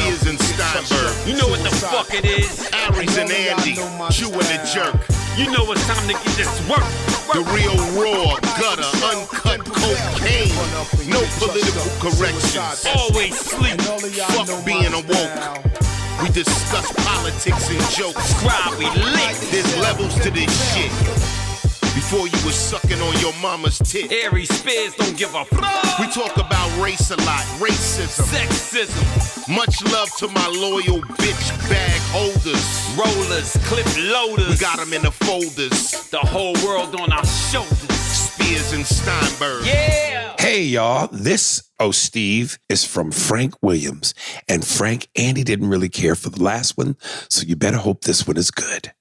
Spears and Steinberg. You know what the fuck it is? Aries and Andy, Jew and the Jerk. You know it's time to get this work. The real raw, gutter, uncut cocaine. No political corrections. Always sleep. Fuck being awoke. We discuss politics and jokes. Scribe, we lit. There's levels to this shit. Before you was sucking on your mama's tit. Aries Spears don't give a fuck. We talk about race a lot, racism, Sexism. Much love to my loyal bitch bag holders. Rollers, clip loaders. We got them in the folders. The whole world on our shoulders. Spears and Steinberg. Yeah. Hey, y'all, this Steve is from Frank Williams. And Frank, Andy didn't really care for the last one, so you better hope this one is good.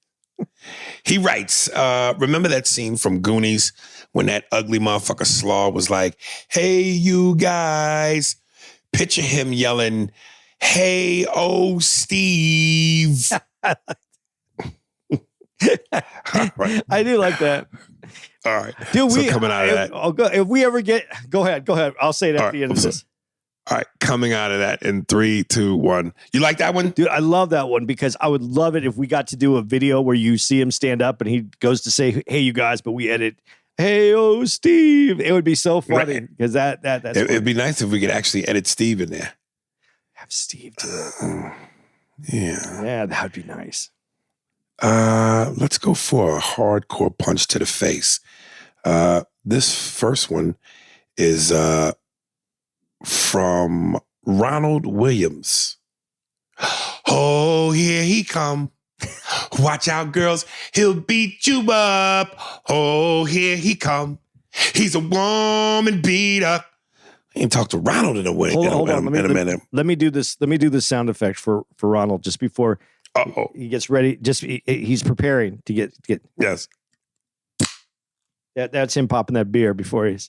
He writes, remember that scene from Goonies when that ugly motherfucker Slaw was like, hey, you guys. Picture him yelling, hey, Steve. Right. I do like that. All right. Dude, so coming out of that. If we ever get, go ahead. I'll say it at the end of this. All right, coming out of that in 3, 2, 1. You like that one? Dude, I love that one because I would love it if we got to do a video where you see him stand up and he goes to say, hey, you guys, but we edit, hey, Steve. It would be so funny because that's it'd be nice if we could actually edit Steve in there. Have Steve do it. Yeah. Yeah, that would be nice. Let's go for a hardcore punch to the face. This first one is from Ronald Williams. Oh, here he come. Watch out, girls. He'll beat you up. Oh, here he come. He's a woman beater. I ain't talked to Ronald in a minute. Let me do this. Let me do this sound effect for Ronald just before he gets ready. He's preparing to get. Yes. That's him popping that beer before he's.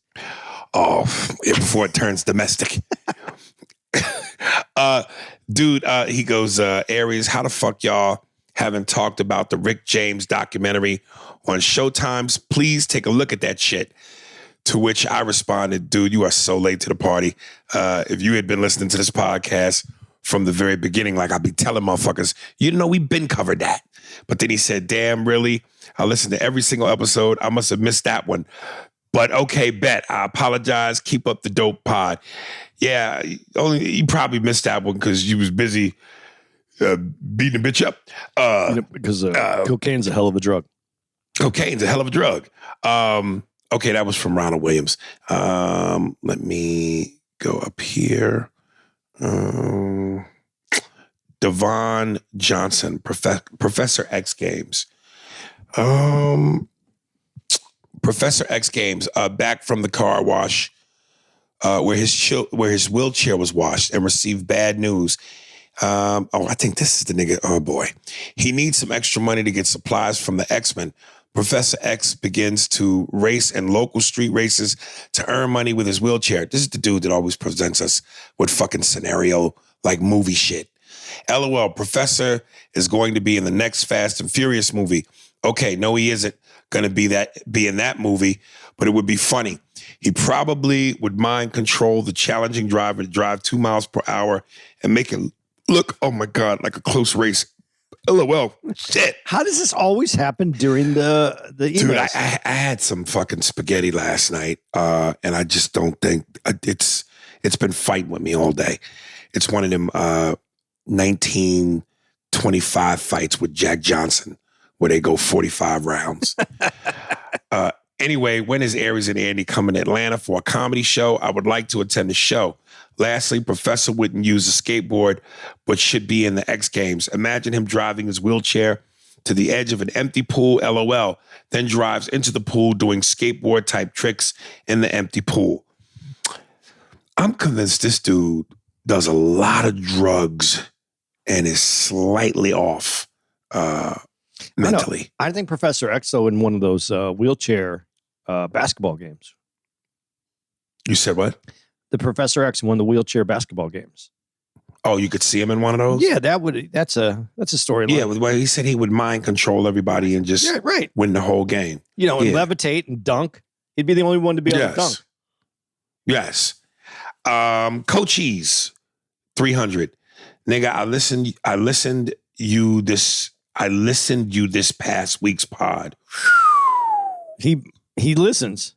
Oh, before it turns domestic. Dude, he goes, Aries, how the fuck y'all haven't talked about the Rick James documentary on Showtimes? Please take a look at that shit. To which I responded, dude, you are so late to the party. If you had been listening to this podcast from the very beginning, like I'd be telling motherfuckers, you know, we've been covered that. But then he said, damn, really? I listened to every single episode. I must have missed that one. But okay, bet. I apologize. Keep up the dope pod. Yeah, you probably missed that one because you was busy beating a bitch up. Because cocaine's a hell of a drug. Cocaine's a hell of a drug. Okay, that was from Ronald Williams. Let me go up here. Devon Johnson, Professor X Games. Professor X Games, back from the car wash where his wheelchair was washed and received bad news. I think this is the nigga. Oh, boy. He needs some extra money to get supplies from the X-Men. Professor X begins to race in local street races to earn money with his wheelchair. This is the dude that always presents us with fucking scenario like movie shit. LOL, Professor is going to be in the next Fast and Furious movie. Okay, no, he isn't going to be in that movie, but it would be funny. He probably would mind control the challenging driver to drive 2 miles per hour and make it look, oh my God, like a close race. LOL, shit. How does this always happen during the emails? Dude, I had some fucking spaghetti last night, and I just don't think it's been fighting with me all day. It's one of them 1925 fights with Jack Johnson where they go 45 rounds. Anyway, when is Aries and Andy coming to Atlanta for a comedy show? I would like to attend the show. Lastly, Professor wouldn't use a skateboard, but should be in the X Games. Imagine him driving his wheelchair to the edge of an empty pool, LOL, then drives into the pool doing skateboard-type tricks in the empty pool. I'm convinced this dude does a lot of drugs and is slightly off mentally. I think Professor Exo in one of those wheelchair basketball games. You said what? The Professor X won the wheelchair basketball games. Oh, you could see him in one of those? Yeah, that's a storyline. Yeah, well, he said he would mind control everybody and just win the whole game. You know, and levitate and dunk. He'd be the only one to be able to dunk. Yes. Coaches, 300. Nigga, I listened you this past week's pod. He listens.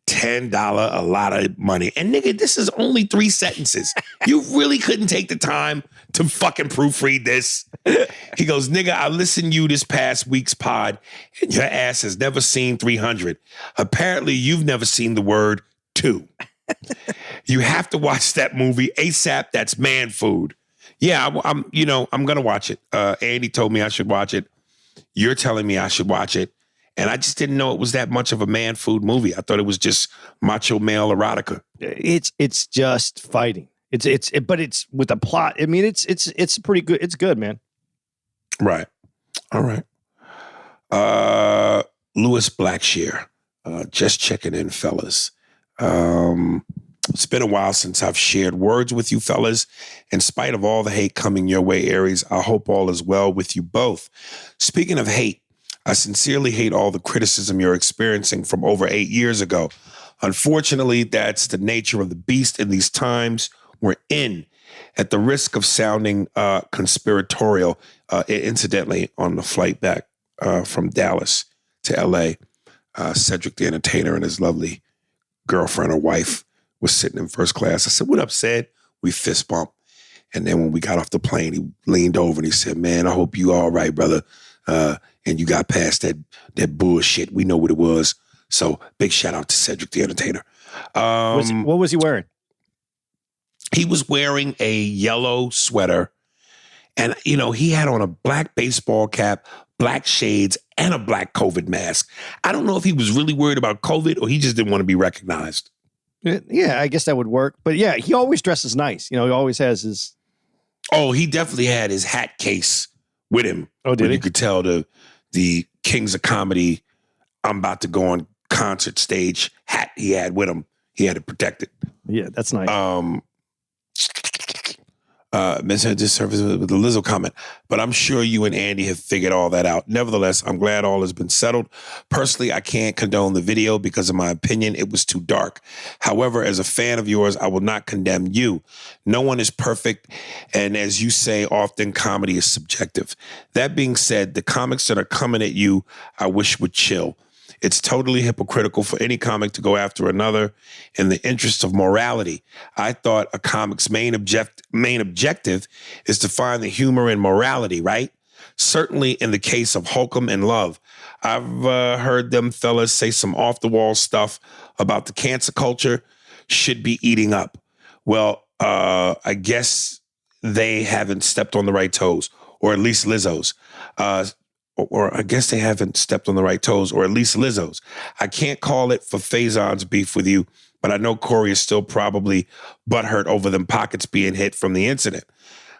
$10, a lot of money. And nigga, this is only 3 sentences. You really couldn't take the time to fucking proofread this. He goes, nigga, I listened you this past week's pod and your ass has never seen 300. Apparently you've never seen the word 2. You have to watch that movie ASAP. That's man food. Yeah, I'm going to watch it. Andy told me I should watch it. You're telling me I should watch it. And I just didn't know it was that much of a man food movie. I thought it was just macho male erotica. It's just fighting. But it's with a plot. I mean, it's pretty good. It's good, man. Right. All right. Louis Blackshear, just checking in, fellas. It's been a while since I've shared words with you, fellas. In spite of all the hate coming your way, Aries, I hope all is well with you both. Speaking of hate, I sincerely hate all the criticism you're experiencing from over 8 years ago. Unfortunately, that's the nature of the beast in these times we're in. At the risk of sounding conspiratorial, incidentally, on the flight back from Dallas to L.A., Cedric the entertainer and his lovely girlfriend or wife was sitting in first class. I said, what up, Ced? We fist bumped. And then when we got off the plane, he leaned over and he said, man, I hope you all right, brother. And you got past that bullshit. We know what it was. So big shout out to Cedric the entertainer. What was he wearing? He was wearing a yellow sweater. And, he had on a black baseball cap, black shades, and a black COVID mask. I don't know if he was really worried about COVID or he just didn't want to be recognized. Yeah, I guess that would work. But yeah, he always dresses nice. He always has his... Oh, he definitely had his hat case with him. Oh, did he? You could tell the Kings of Comedy, I'm about to go on concert stage hat he had with him. He had it protected. Yeah, that's nice. Mentioned disservice with the Lizzo comment, but I'm sure you and Andy have figured all that out. Nevertheless, I'm glad all has been settled. Personally, I can't condone the video because in my opinion, it was too dark. However, as a fan of yours, I will not condemn you. No one is perfect. And as you say, often comedy is subjective. That being said, the comics that are coming at you, I wish would chill. It's totally hypocritical for any comic to go after another in the interest of morality. I thought a comic's main objective is to find the humor in morality, right? Certainly in the case of Holcomb and Love. I've heard them fellas say some off-the-wall stuff about the cancer culture should be eating up. Well, I guess they haven't stepped on the right toes, or at least Lizzo's. Or I guess they haven't stepped on the right toes, or at least Lizzo's. I can't call it for Faison's beef with you, but I know Corey is still probably butthurt over them pockets being hit from the incident.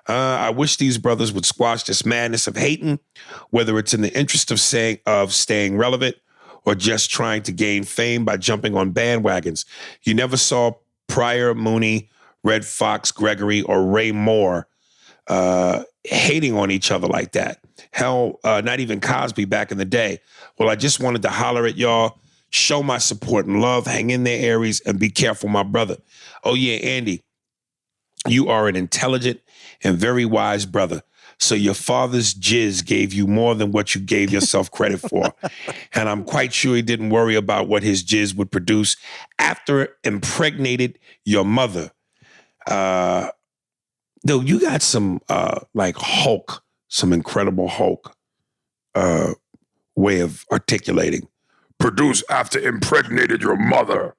I wish these brothers would squash this madness of hating, whether it's in the interest of staying relevant or just trying to gain fame by jumping on bandwagons. You never saw Pryor, Mooney, Red Fox, Gregory, or Ray Moore hating on each other like that. Hell, not even Cosby back in the day. Well, I just wanted to holler at y'all, show my support and love, hang in there, Aries, and be careful, my brother. Oh, yeah, Andy, you are an intelligent and very wise brother. So your father's jizz gave you more than what you gave yourself credit for. And I'm quite sure he didn't worry about what his jizz would produce after it impregnated your mother. Though you got some like Hulk, some incredible Hulk way of articulating. Produce after impregnated your mother.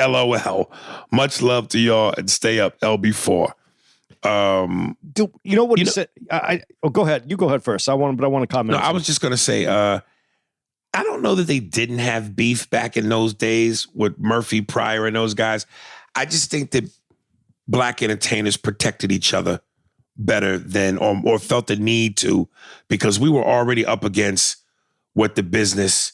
LOL. Much love to y'all and stay up LB4. You know what he said? Go ahead. You go ahead first. I want to comment. No, I was just gonna say, I don't know that they didn't have beef back in those days with Murphy, Pryor, and those guys. I just think that black entertainers protected each other better than, or felt the need to, because we were already up against what the business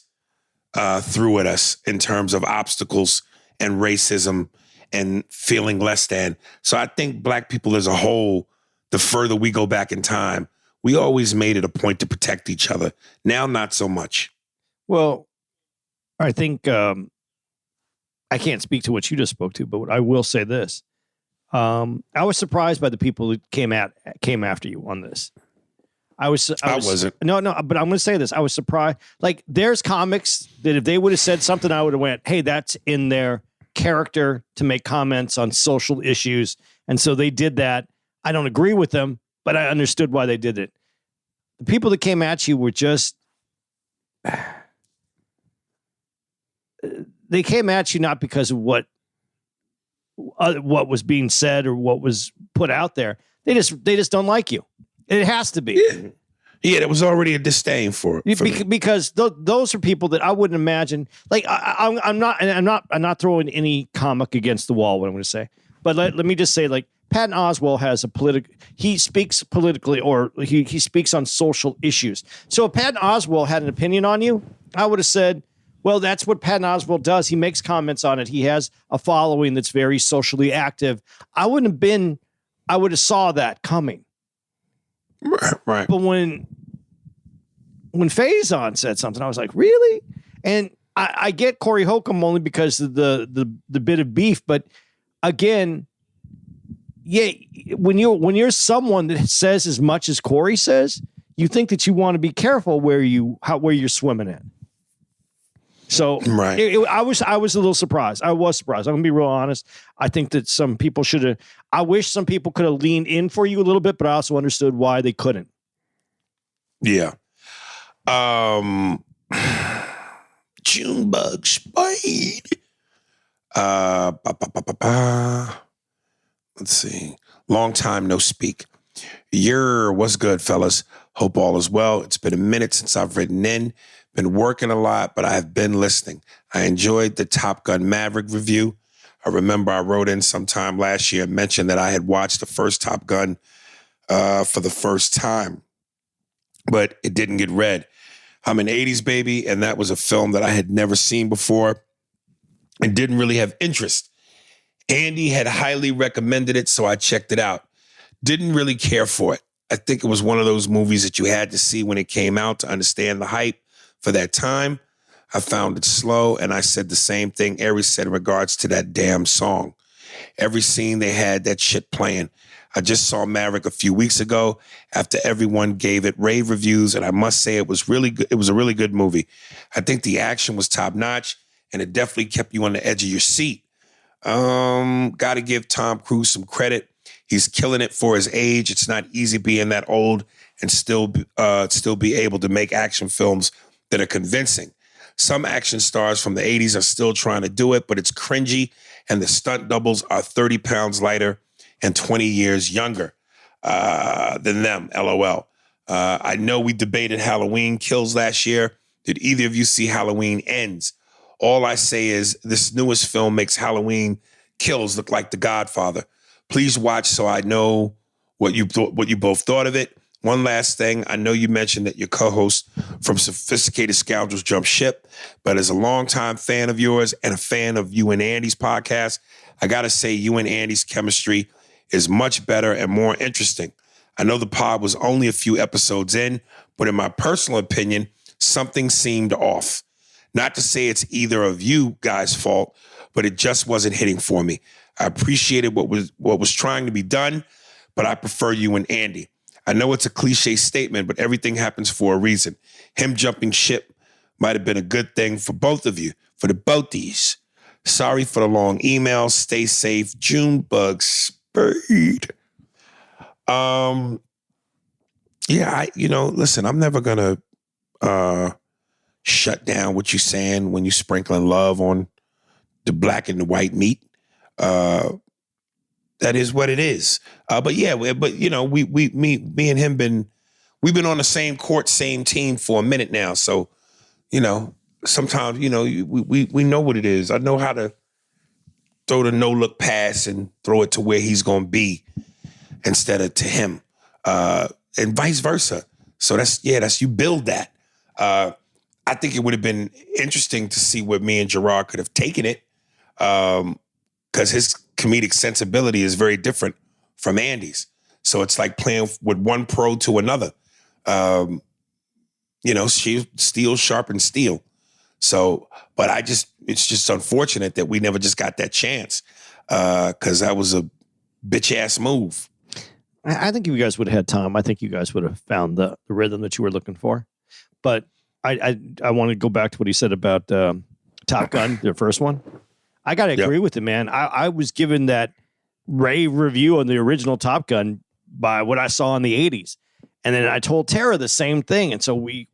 threw at us in terms of obstacles and racism and feeling less than. So I think black people as a whole, the further we go back in time, we always made it a point to protect each other. Now, not so much. Well, I think I can't speak to what you just spoke to, but I will say this. I was surprised by the people who came after you on this. I wasn't. No, but I'm going to say this. I was surprised. Like, there's comics that if they would have said something, I would have went, hey, that's in their character to make comments on social issues. And so they did that. I don't agree with them, but I understood why they did it. The people that came at you were just, they came at you not because of what was being said or what was put out there. They just don't like you. It has to be. Yeah, there was already a disdain for because those are people that I wouldn't imagine. Like, I'm not throwing any comic against the wall. What I'm going to say, but let me just say, like, Patton Oswalt has he speaks politically, or he speaks on social issues. So if Patton Oswalt had an opinion on you, I would have said, well, that's what Patton Oswalt does. He makes comments on it. He has a following that's very socially active. I would have saw that coming. Right. But when Faison said something, I was like, really? And I get Corey Holcomb only because of the bit of beef. But again, yeah, when you're someone that says as much as Corey says, you think that you want to be careful where you're swimming in. So right. I was a little surprised. I was surprised. I'm gonna be real honest. I think that some people should have. I wish some people could have leaned in for you a little bit, but I also understood why they couldn't. Yeah. Junebug Spade. Let's see. Long time no speak. What's good, fellas? Hope all is well. It's been a minute since I've written in. Been working a lot, but I have been listening. I enjoyed the Top Gun Maverick review. I remember I wrote in sometime last year and mentioned that I had watched the first Top Gun for the first time, but it didn't get read. I'm an 80s baby, and that was a film that I had never seen before and didn't really have interest. Andy had highly recommended it, so I checked it out. Didn't really care for it. I think it was one of those movies that you had to see when it came out to understand the hype for that time. I found it slow, and I said the same thing Aries said in regards to that damn song. Every scene they had that shit playing. I just saw Maverick a few weeks ago after everyone gave it rave reviews, and I must say it was really good. It was a really good movie. I think the action was top notch, and it definitely kept you on the edge of your seat. Got to give Tom Cruise some credit. He's killing it for his age. It's not easy being that old and still be able to make action films that are convincing. Some action stars from the 80s are still trying to do it, but it's cringy, and the stunt doubles are 30 pounds lighter and 20 years younger than them, LOL. I know we debated Halloween Kills last year. Did either of you see Halloween Ends? All I say is this newest film makes Halloween Kills look like The Godfather. Please watch so I know what you both thought of it. One last thing. I know you mentioned that your co-host from Sophisticated Scoundrels jumped ship, but as a longtime fan of yours and a fan of you and Andy's podcast, I got to say you and Andy's chemistry is much better and more interesting. I know the pod was only a few episodes in, but in my personal opinion, something seemed off. Not to say it's either of you guys' fault, but it just wasn't hitting for me. I appreciated what was trying to be done, but I prefer you and Andy. I know it's a cliche statement, but everything happens for a reason. Him jumping ship might have been a good thing for both of you, for the boathies. Sorry for the long email. Stay safe. Junebug Spade. Yeah, listen, I'm never gonna shut down what you're saying when you sprinkling love on the black and the white meat. That is what it is. But me and him we've been on the same court, same team for a minute now. So, sometimes, we know what it is. I know how to throw the no-look pass and throw it to where he's going to be instead of to him, and vice versa. So that's you build that. I think it would have been interesting to see where me and Gerard could have taken it, because his comedic sensibility is very different from Andy's. So it's like playing with one pro to another. Steel sharpens steel. So, but it's just unfortunate that we never just got that chance, because that was bitch ass move. I think if you guys would have had time, I think you guys would have found the rhythm that you were looking for. But I want to go back to what he said about Top Gun, the first one. I got to agree with him, man. I was given that rave review on the original Top Gun by what I saw in the 80s. And then I told Tara the same thing. And so we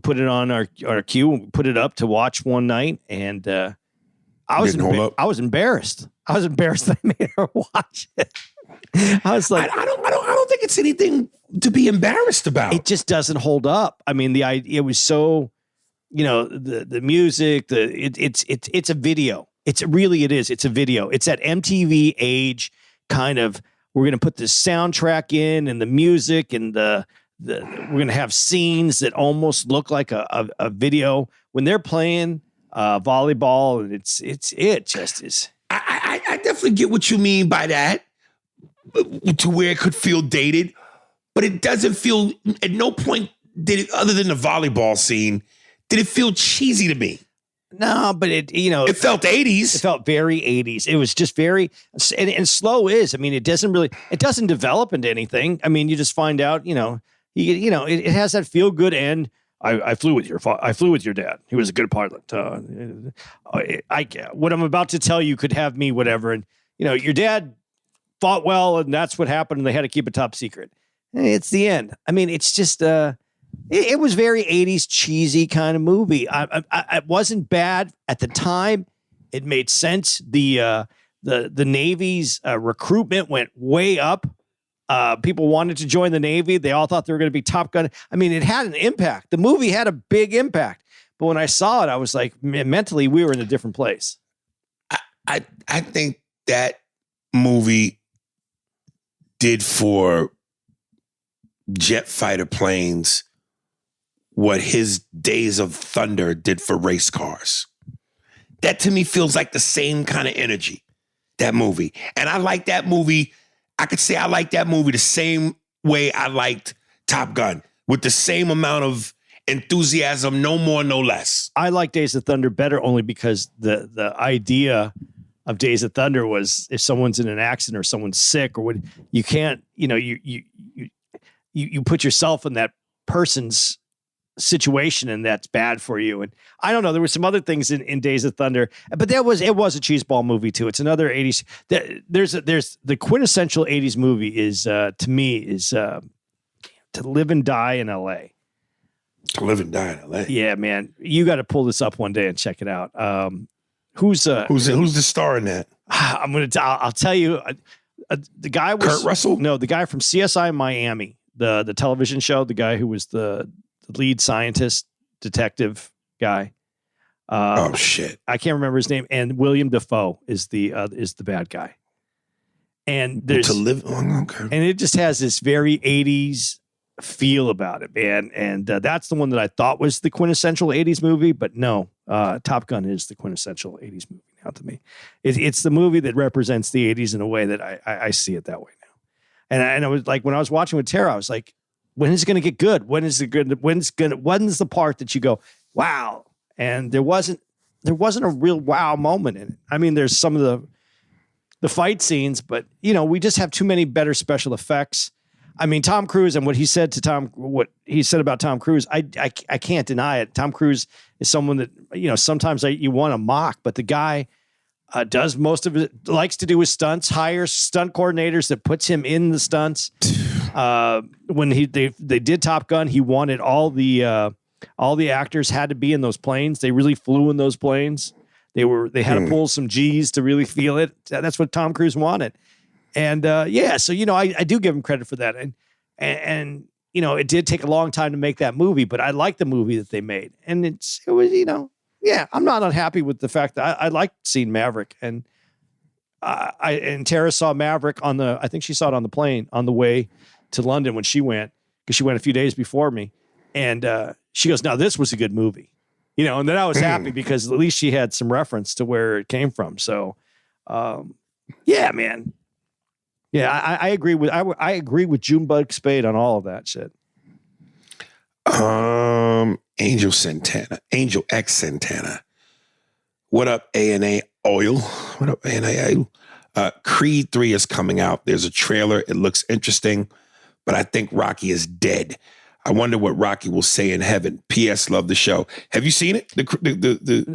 put it on our queue and we put it up to watch one night. And I was embarrassed. I was embarrassed that I made her watch it. I was like, I don't think it's anything to be embarrassed about. It just doesn't hold up. I mean, it was so, the music, it's a video. It is. It's a video. It's that MTV age kind of, we're going to put this soundtrack in and the music and we're going to have scenes that almost look like a video when they're playing volleyball. And it just is. I definitely get what you mean by that, to where it could feel dated, but it doesn't feel, at no point did it, other than the volleyball scene, did it feel cheesy to me. No, but it felt 80s. It felt very 80s. It was just very, and slow is, I mean, it doesn't develop into anything. I mean, you just find out, it has that feel good end. I flew with your dad. He was a good pilot. What I'm about to tell you could have me whatever. And, your dad fought well and that's what happened. And they had to keep it top secret. It's the end. I mean, it's just, it was very 80s cheesy kind of movie. It wasn't bad at the time. It made sense. The Navy's recruitment went way up. People wanted to join the Navy. They all thought they were going to be Top Gun. I mean, it had an impact. The movie had a big impact. But when I saw it, I was like, mentally, we were in a different place. I think that movie did for jet fighter planes what his Days of Thunder did for race cars. That to me feels like the same kind of energy, that movie. And I like that movie. I could say I like that movie the same way I liked Top Gun, with the same amount of enthusiasm, no more, no less. I like Days of Thunder better only because the idea of Days of Thunder was if someone's in an accident or someone's sick or what, you can't, you put yourself in that person's situation and that's bad for you. And I don't know, there were some other things in Days of Thunder, but it was a cheeseball movie too. It's another 80s. There's the quintessential 80s movie is to me is To Live and Die in LA. To Live and Die in LA. Yeah, man. You got to pull this up one day and check it out. Who's the star in that? I'll tell you, the guy was Kurt Russell. No, the guy from CSI Miami, the television show, the guy who was the lead scientist detective guy. Oh shit, I can't remember his name. And William Dafoe is the bad guy. And there's To Live. Okay. And it just has this very 80s feel about it, man. And that's the one that I thought was the quintessential 80s movie, but no, Top Gun is the quintessential 80s movie now to me. It's the movie that represents the 80s in a way that I see it that way now. And I was like, when I was watching with Tara, I was like, when is it going to get good? When's the part that you go, wow? And there wasn't a real wow moment in it. I mean, there's some of the fight scenes, but we just have too many better special effects. I mean, Tom Cruise and what he said about Tom Cruise, I can't deny it. Tom Cruise is someone that, sometimes you want to mock, but the guy does most of it, likes to do his stunts, hires stunt coordinators that puts him in the stunts. When they did Top Gun, he wanted all the actors had to be in those planes. They really flew in those planes. They had to pull some G's to really feel it. That's what Tom Cruise wanted. And so I do give him credit for that. And it did take a long time to make that movie, but I like the movie that they made. And it was I'm not unhappy with the fact that I liked seeing Maverick. And and Tara saw Maverick I think she saw it on the plane on the way to London when she went, because she went a few days before me. And she goes, now this was a good movie, and then I was happy because at least she had some reference to where it came from. So, yeah, man. Yeah, I agree with Junebug Spade on all of that shit. Angel X Santana. What up, A&A Oil? What up, A&A Oil? Creed 3 is coming out. There's a trailer. It looks interesting, but I think Rocky is dead. I wonder what Rocky will say in heaven. P.S. Love the show. Have you seen it?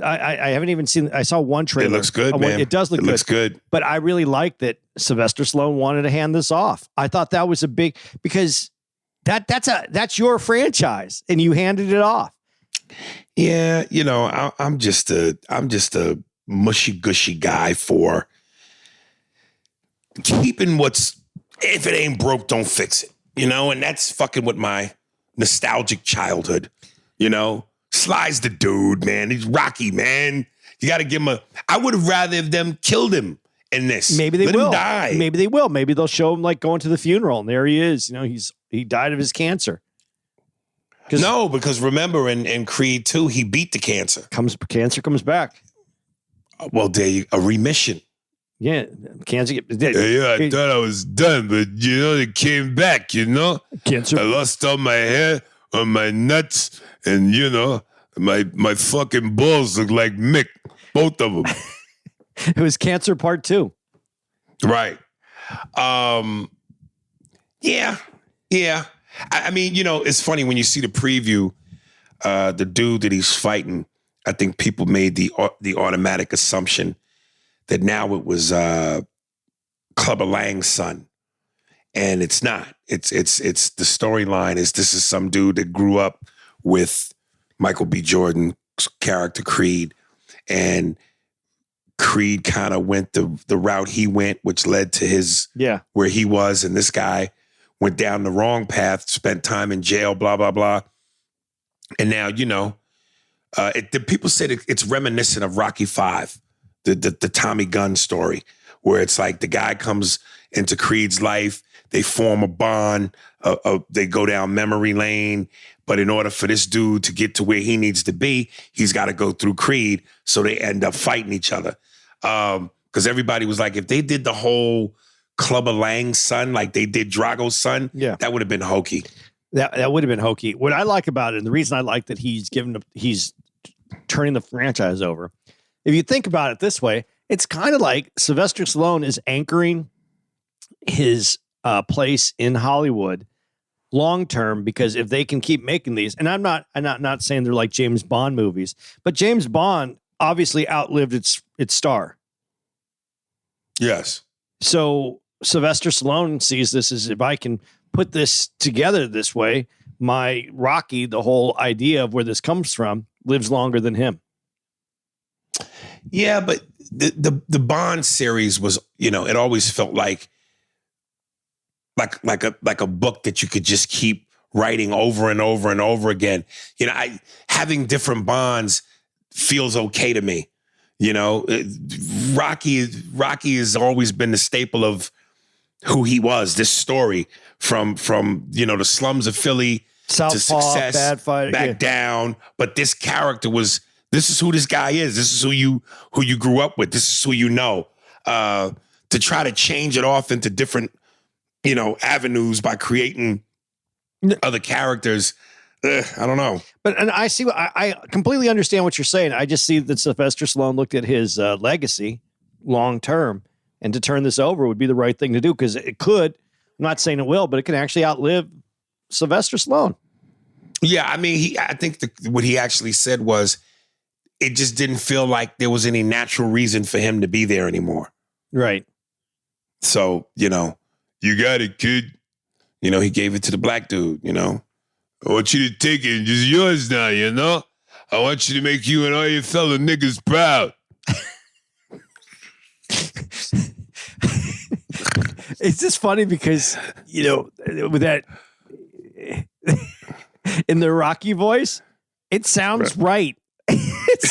I haven't even seen. I saw one trailer. It looks good, man. It does look good. It looks good. But I really like that Sylvester Stallone wanted to hand this off. I thought that was a big, because that's your franchise, and you handed it off. Yeah, you know, I'm just a mushy gushy guy for keeping if it ain't broke, don't fix it. You know, and that's fucking with my nostalgic childhood. You know, Sly's the dude, man. He's Rocky, man. You got to give him I would have rather have them killed him in this. Maybe they Let will him die. Maybe they will. Maybe they'll show him like going to the funeral, and there he is. You know, he died of his cancer. No, because remember in Creed 2, he beat the cancer. Cancer comes back. Well, a remission. Yeah, cancer. Yeah, I thought I was done, but you know, it came back. You know, Cancer. I lost all my hair on my nuts, and you know, my fucking balls look like Mick, both of them. It was Cancer Part 2. Right. Yeah. I mean, you know, it's funny when you see the preview. The dude that he's fighting, I think people made the automatic assumption that now it was Clubber Lang's son, and it's not. It's the storyline is this is some dude that grew up with Michael B. Jordan's character Creed, and Creed kind of went the route he went, which led to where he was, and this guy went down the wrong path, spent time in jail, blah blah blah, and now you know, the people said it's reminiscent of Rocky V. The Tommy Gunn story, where it's like the guy comes into Creed's life, they form a bond, they go down memory lane, but in order for this dude to get to where he needs to be, he's got to go through Creed, so they end up fighting each other. Because everybody was like, if they did the whole Clubber Lang's son, like they did Drago's son, that would have been hokey. That would have been hokey. What I like about it, and the reason I like that he's turning the franchise over, if you think about it this way, it's kind of like Sylvester Stallone is anchoring his place in Hollywood long term, because if they can keep making these, and I'm not saying they're like James Bond movies, but James Bond obviously outlived its star. Yes. So Sylvester Stallone sees this as, if I can put this together this way, my Rocky, the whole idea of where this comes from, lives longer than him. Yeah, but the Bond series was, you know, it always felt like a book that you could just keep writing over and over and over again. You know, having different Bonds feels okay to me. You know, Rocky has always been the staple of who he was. This story from you know, the slums of Philly Southpaw, to success, bad fight, back down. But this character was. This is who this guy is. This is who you grew up with. This is who you know. To try to change it off into different, you know, avenues by creating other characters, I don't know. But I completely understand what you're saying. I just see that Sylvester Stallone looked at his legacy long term, and to turn this over would be the right thing to do, because it could. I'm not saying it will, but it can actually outlive Sylvester Stallone. Yeah, I mean, I think what he actually said was, it just didn't feel like there was any natural reason for him to be there anymore. Right. So, you know, you got it, kid. You know, he gave it to the black dude, you know. I want you to take it. It's yours now, you know. I want you to make you and all your fellow niggas proud. It's just funny because, you know, with that, in the Rocky voice, it sounds right.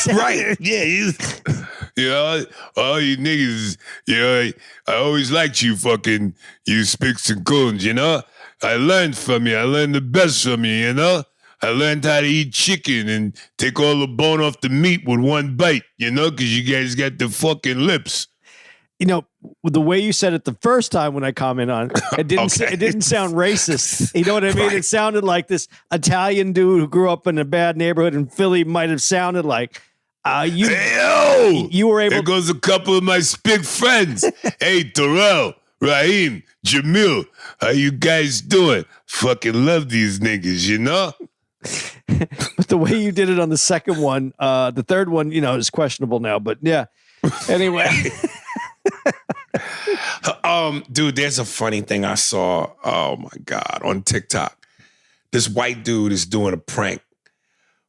Right. Yeah. You know, all you niggas, you know, I always liked you fucking, you spicks and coons, you know? I learned from you. I learned the best from you, you know? I learned how to eat chicken and take all the bone off the meat with one bite, you know? Because you guys got the fucking lips. You know, the way you said it the first time when I comment on it, it didn't sound racist. You know what I mean? Right. It sounded like this Italian dude who grew up in a bad neighborhood in Philly might have sounded like. You were able. There goes a couple of my big friends. Hey, Terrell, Raheem, Jamil, how you guys doing? Fucking love these niggas, you know? But the way you did it on the second one, the third one, is questionable now. But yeah. Anyway. Dude, there's a funny thing I saw. Oh my God, on TikTok. This white dude is doing a prank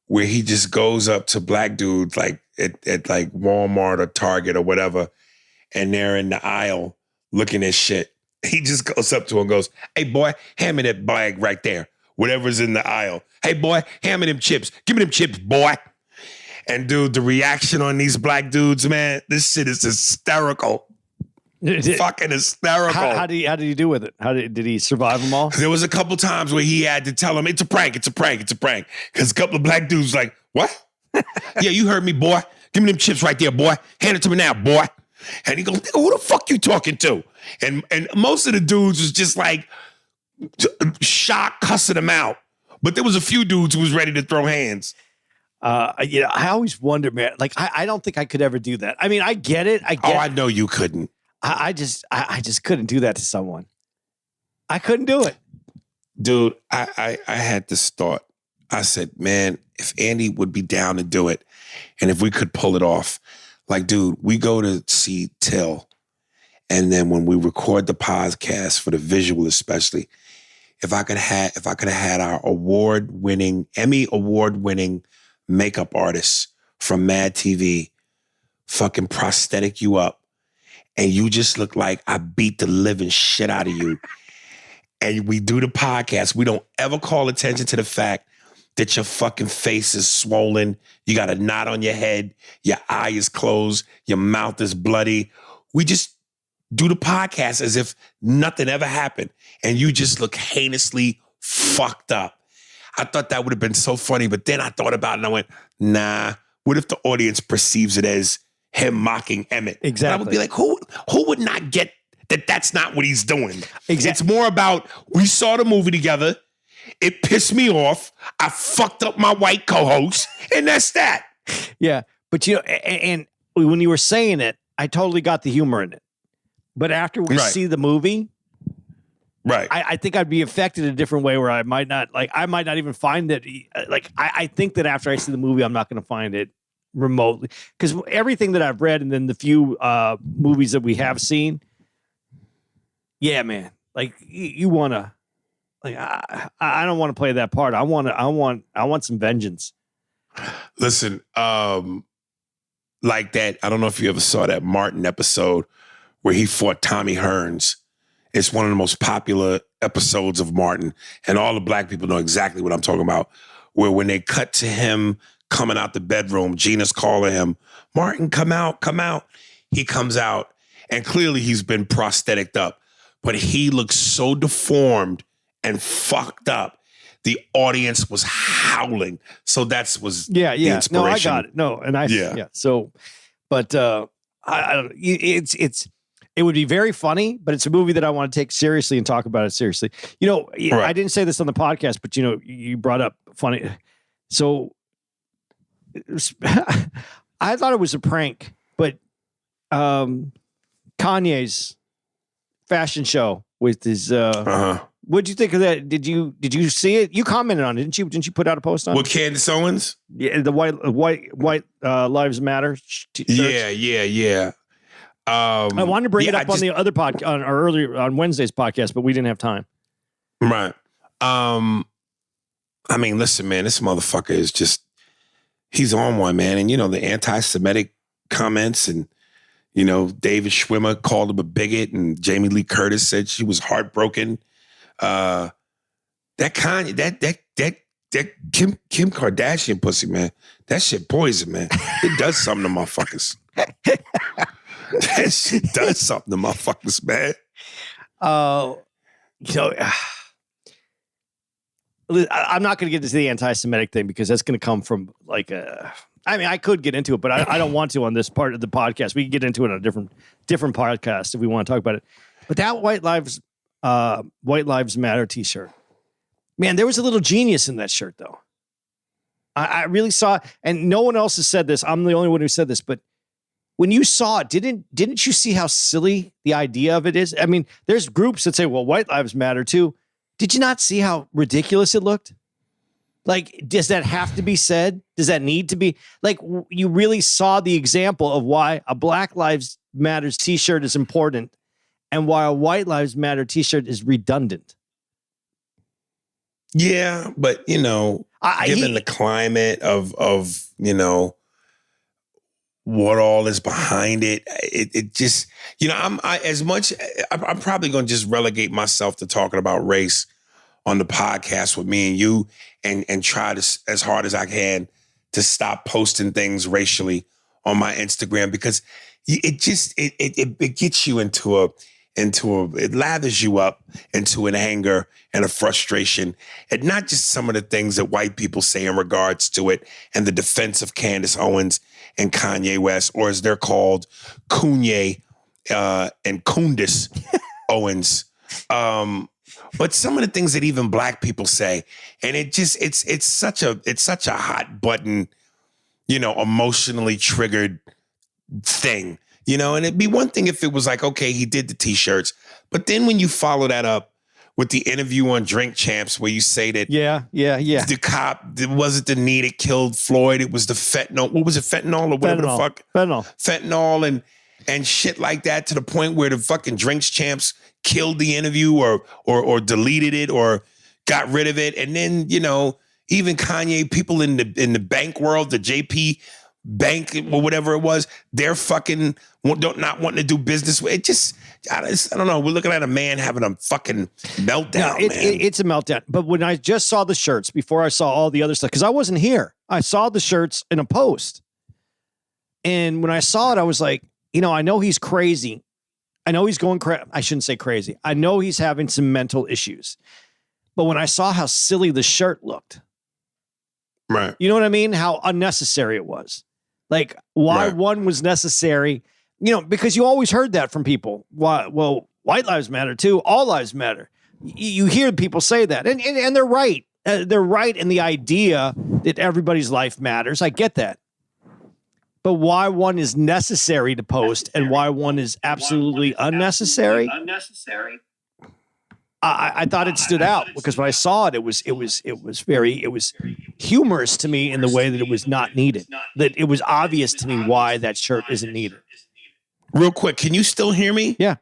where he just goes up to black dudes like at like Walmart or Target or whatever, and they're in the aisle looking at shit. He just goes up to him and goes, "Hey boy, hand me that bag right there. Whatever's in the aisle. Hey boy, hand me them chips. Give me them chips, boy." And dude, the reaction on these black dudes, man, this shit is hysterical. Fucking hysterical. How did he do with it? Did he survive them all? There was a couple times where he had to tell him, it's a prank. Because a couple of black dudes like, what? Yeah, you heard me, boy. Give me them chips right there, boy. Hand it to me now, boy. And he goes, nigga, who the fuck you talking to? And most of the dudes was just like shocked, cussing him out. But there was a few dudes who was ready to throw hands. I always wonder, man. Like, I don't think I could ever do that. I mean, I get it. I know you couldn't. I just couldn't do that to someone. I couldn't do it. Dude, I had this thought. I said, man, if Andy would be down to do it, and if we could pull it off, like, dude, we go to see Till, and then when we record the podcast for the visual, especially, if I could have had our Emmy award-winning makeup artist from Mad TV fucking prosthetic you up, and you just look like I beat the living shit out of you. And we do the podcast. We don't ever call attention to the fact that your fucking face is swollen. You got a knot on your head. Your eye is closed. Your mouth is bloody. We just do the podcast as if nothing ever happened. And you just look heinously fucked up. I thought that would have been so funny. But then I thought about it and I went, nah, what if the audience perceives it as him mocking Emmett? Exactly. And I would be like, who would not get that that's not what he's doing? Exactly. It's more about, we saw the movie together. It pissed me off. I fucked up my white co-host, and that's that. Yeah. But, and when you were saying it, I totally got the humor in it. But after we see the movie, right, I think I'd be affected a different way where I might not even find it. Like, I think that after I see the movie, I'm not going to find it remotely, because everything that I've read and then the few movies that we have seen, yeah, man, like you want to, like, I don't want to play that part. I want some vengeance. Listen, like that, I don't know if you ever saw that Martin episode where he fought Tommy Hearns. It's one of the most popular episodes of Martin, and all the black people know exactly what I'm talking about, where when they cut to him coming out the bedroom, Gina's calling him, Martin, come out. He comes out, and clearly he's been prosthetic up, but he looks so deformed and fucked up. The audience was howling. So that was the inspiration. No, I got it. No, and yeah. So, but I don't. It would be very funny, but it's a movie that I want to take seriously and talk about it seriously. Right. I didn't say this on the podcast, but you brought up funny. So I thought it was a prank, but Kanye's fashion show with his what'd you think of that? Did you see it? You commented on it, didn't you? Didn't you put out a post on it? With Candace Owens? Yeah, the white Lives Matter t-shirts. Yeah. I wanted to bring it up on the other podcast on Wednesday's podcast, but we didn't have time. Right. I mean, listen, man, this motherfucker is just, he's on one, man. And the anti-Semitic comments, and David Schwimmer called him a bigot, and Jamie Lee Curtis said she was heartbroken. That Kanye, that Kim Kardashian pussy, man, that shit poison, man. It does something to motherfuckers. That shit does something to motherfuckers, man. I'm not going to get into the anti-Semitic thing because that's going to come from I could get into it, but I don't want to on this part of the podcast. We can get into it on a different podcast if we want to talk about it. But that White Lives Matter t-shirt, man, there was a little genius in that shirt, though. I really saw it, and no one else has said this. I'm the only one who said this, but when you saw it, didn't you see how silly the idea of it is? I mean, there's groups that say, well, white lives matter too. Did you not see how ridiculous it looked? Like, does that have to be said? Does that need to be? Like, you really saw the example of why a Black Lives Matters t-shirt is important and why a White Lives Matter t-shirt is redundant. Yeah, but, given the climate of what all is behind it, it just, I'm probably going to just relegate myself to talking about race on the podcast with me and you and try to, as hard as I can, to stop posting things racially on my Instagram, because it gets you it lathers you up into an anger and a frustration, and not just some of the things that white people say in regards to it and the defense of Candace Owens and Kanye West, or as they're called, Kanye and Kundis Owens. But some of the things that even Black people say, and it's such a hot button, emotionally triggered thing, and it'd be one thing if it was like, okay, he did the t-shirts, but then when you follow that up with the interview on Drink Champs where you say that the cop, it wasn't the knee that killed Floyd, it was the fentanyl. What was it, fentanyl or whatever the fuck? Fentanyl and shit like that, to the point where the fucking Drinks Champs killed the interview or deleted it or got rid of it. And then, even Kanye, people in the bank world, the JP Bank or whatever it was, they're fucking not wanting to do business with it. I don't know. We're looking at a man having a fucking meltdown. No, it's a meltdown. But when I just saw the shirts before I saw all the other stuff, because I wasn't here, I saw the shirts in a post. And when I saw it, I was like, I know he's crazy. I know he's going crazy. I shouldn't say crazy. I know he's having some mental issues. But when I saw how silly the shirt looked, right? You know what I mean? How unnecessary it was. Like, why one was necessary, because you always heard that from people. Why? Well, white lives matter too. All lives matter. You hear people say that, and they're right. They're right in the idea that everybody's life matters. I get that. But why one is necessary to post and why one is absolutely unnecessary? I thought it stood out because when I saw it, it was humorous to me in the way that it was not needed. That it was obvious to me why that shirt isn't needed. Real quick, can you still hear me? Yeah.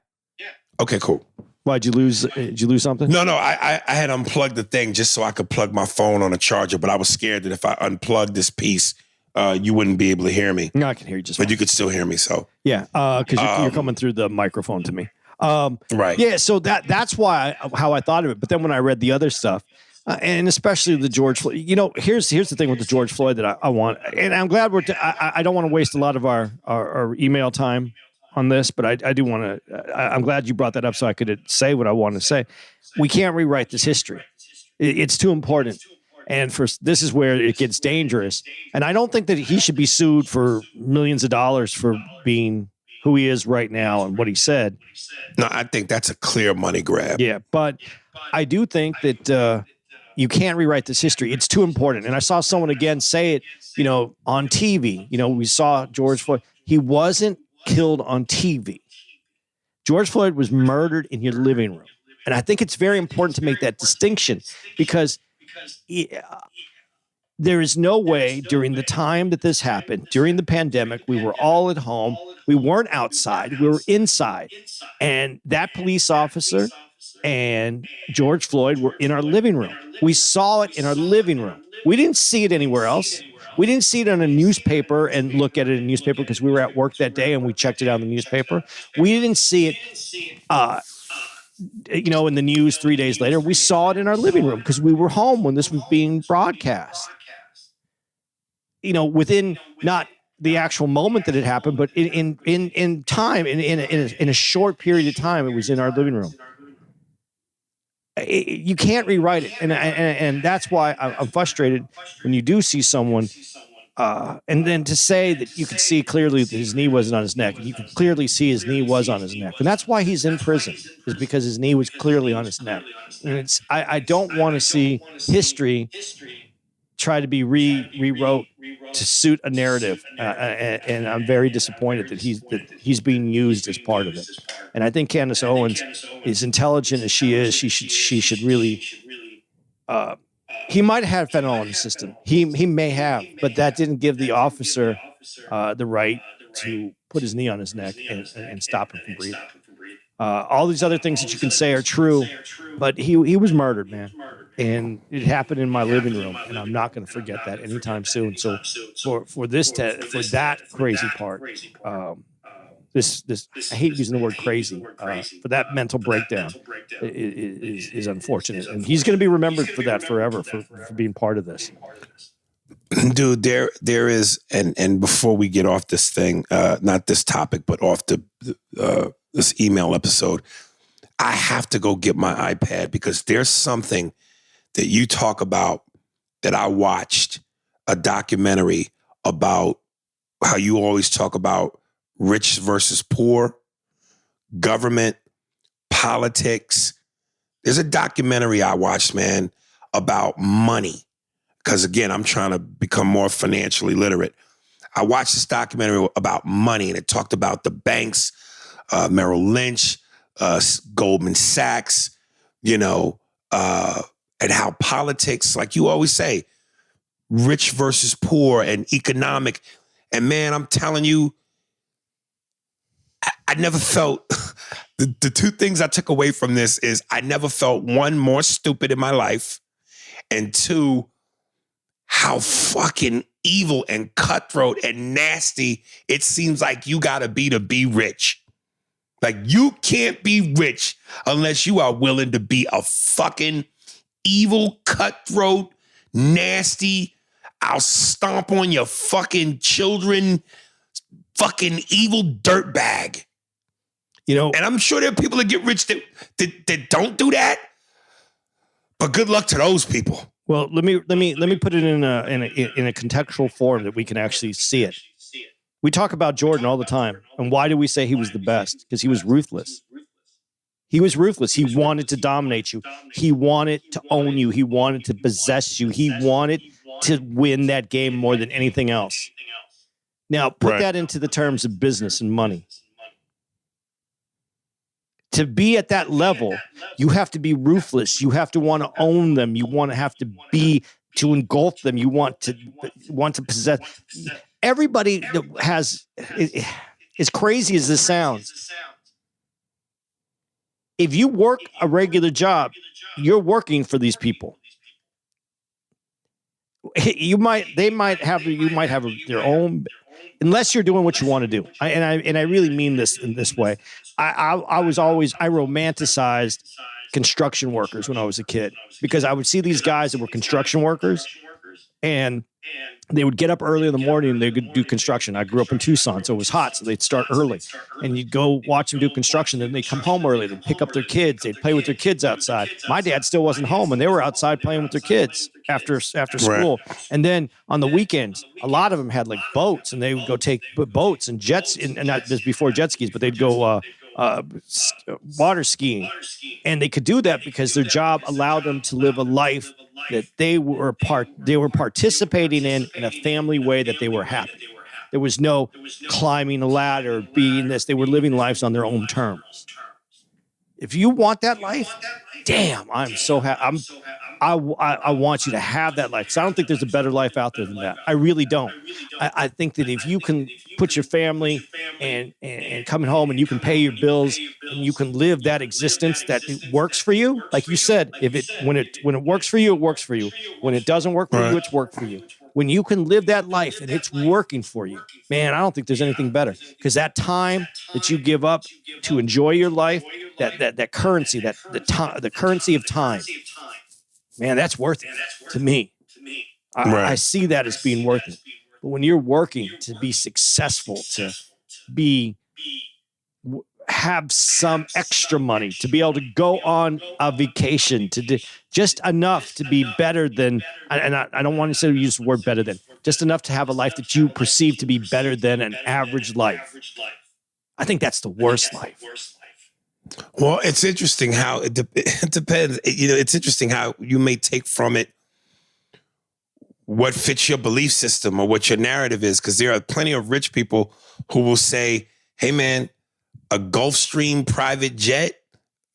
Okay, cool. Why, did you lose something? No, I had unplugged the thing just so I could plug my phone on a charger, but I was scared that if I unplugged this piece, you wouldn't be able to hear me. No, I can hear you just fine. But you could still hear me, so. Yeah, because you're coming through the microphone to me. Right. Yeah, so that's why how I thought of it. But then when I read the other stuff, and especially the George Floyd, here's the thing with the George Floyd that I want, and I'm glad I don't want to waste a lot of our email time on this, but I do want to. I'm glad you brought that up so I could say what I want to say. We can't rewrite this history. It's too important. And this is where it gets dangerous. And I don't think that he should be sued for millions of dollars for being who he is right now and what he said. No, I think that's a clear money grab. Yeah, but I do think that you can't rewrite this history. It's too important. And I saw someone again say it, on TV. We saw George Floyd. He wasn't killed on TV. George Floyd was murdered in your living room. And I think it's very important to make that distinction because there is no way during the time that this happened, during the pandemic, we were all at home. We weren't outside. We were inside. And that police officer and George Floyd were in our living room. We saw it in our living room. We didn't see it anywhere else. We didn't see it on a newspaper and look at it in a newspaper because we were at work that day and we checked it out in the newspaper. We didn't see it in the news 3 days later. We saw it in our living room because we were home when this was being broadcast. Within not the actual moment that it happened, but in time, in a short period of time, it was in our living room. You can't rewrite it, and that's why I'm frustrated when you do see someone, and then to say that you could see clearly that his knee wasn't on his neck, and you could clearly see his knee was on his neck, and that's why he's in prison, is because his knee was clearly on his neck. And I don't want to see history tried to be rewrote to suit a narrative, and I'm very disappointed that he's being used as part of it. And I think Candace Owens, as intelligent as she is, she should really. He might have had fentanyl in the system. He may have, but that didn't give the officer the right to put his knee on his neck and stop him from breathing. All these other things that you can say are true, but he was murdered, man. And it happened in my living room, and I'm not going to forget that anytime soon. So for that crazy part, this I hate using the word crazy, for that mental breakdown is unfortunate, and he's going to be remembered for that forever for being part of this. Dude, there is, and before we get off this thing, not this topic, but off this email episode, I have to go get my iPad because there's something that you talk about that I watched, a documentary about how you always talk about rich versus poor, government, politics. There's a documentary I watched, man, about money. Because again, I'm trying to become more financially literate. I watched this documentary about money, and it talked about the banks, Merrill Lynch, Goldman Sachs, and how politics, like you always say, rich versus poor and economic. And man, I'm telling you, I never felt, the two things I took away from this is I never felt, one, more stupid in my life, and two, how fucking evil and cutthroat and nasty it seems like you gotta be to be rich. Like, you can't be rich unless you are willing to be a fucking evil, cutthroat, nasty, I'll stomp on your fucking children, fucking evil dirtbag. And I'm sure there are people that get rich that don't do that. But good luck to those people. Well, let me put it in a contextual form that we can actually see it. We talk about Jordan all the time. And why do we say he was the best? Because he was ruthless. He was ruthless. He wanted to dominate you. He wanted to own you. He wanted to possess you. He wanted to win that game more than anything else. Now, put that into the terms of business and money. To be at that level, you have to be ruthless. You have to want to own them. You want to have to engulf them. You want to possess. Everybody has, as crazy as this sounds, if you work a regular job, you're working for these people. You might have their own, unless you're doing what you want to do. I really mean this in this way. I romanticized construction workers when I was a kid, because I would see these guys that were construction workers, and they would get up early in the morning and they would do construction. I grew up in Tucson, so it was hot, so they'd start early. And you'd go watch them do construction, then they'd come home early, they'd pick up their kids, they'd play with their kids outside. My dad still wasn't home, and they were outside playing with their kids after school. Right. And then on the weekends, a lot of them had like boats, and they would go take boats and jets, and not just before jet skis, but they'd go water skiing. And they could do that because their job allowed them to live a life that they were participating in a family way that they were happy. There was no climbing a ladder, being this. They were living lives on their own terms. If you want that life, damn, I'm so happy. I want you to have that life. So I don't think there's a better life out there than that. I really don't. I think that if you can put your family and coming home, and you can pay your bills, and you can live that existence that it works for you, like you said, when it works for you, it works for you. When it doesn't work for you, it's worked for you. When you can live that life and it's working for you, man, I don't think there's anything better, because that time that you give up to enjoy your life, that currency, the currency of time, man, that's worth it to me. I see that as being worth it. But when you're working to be successful, to have some extra money, to be able to go on a vacation, to do just enough to be better than, and I don't want to say use the word better than, just enough to have a life that you perceive to be better than an average life. I think that's the worst life. Well, it's interesting how it depends. It's interesting how you may take from it what fits your belief system or what your narrative is. Because there are plenty of rich people who will say, hey, man, a Gulfstream private jet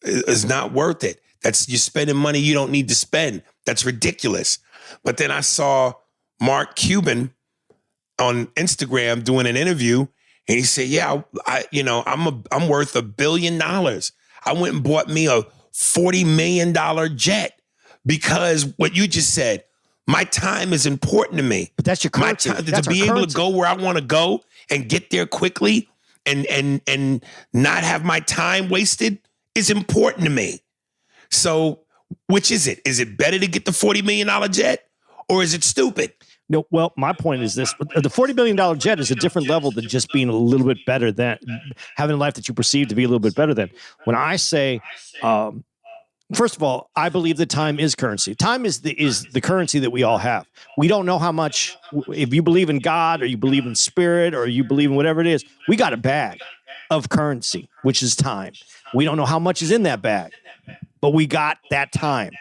is not worth it. You're spending money you don't need to spend. That's ridiculous. But then I saw Mark Cuban on Instagram doing an interview, and he said, yeah, I'm worth $1 billion. I went and bought me a $40 million jet because what you just said, my time is important to me. But that's your currency. My time, to be able to go where I want to go and get there quickly and not have my time wasted is important to me. So which is it? Is it better to get the $40 million jet or is it stupid? No, well, my point is this. The $40 billion jet is a different level than just being a little bit better than having a life that you perceive to be a little bit better than. When I say, first of all, I believe that time is currency. Time is the currency that we all have. We don't know how much, if you believe in God or you believe in spirit or you believe in whatever it is, we got a bag of currency, which is time. We don't know how much is in that bag, but we got that time.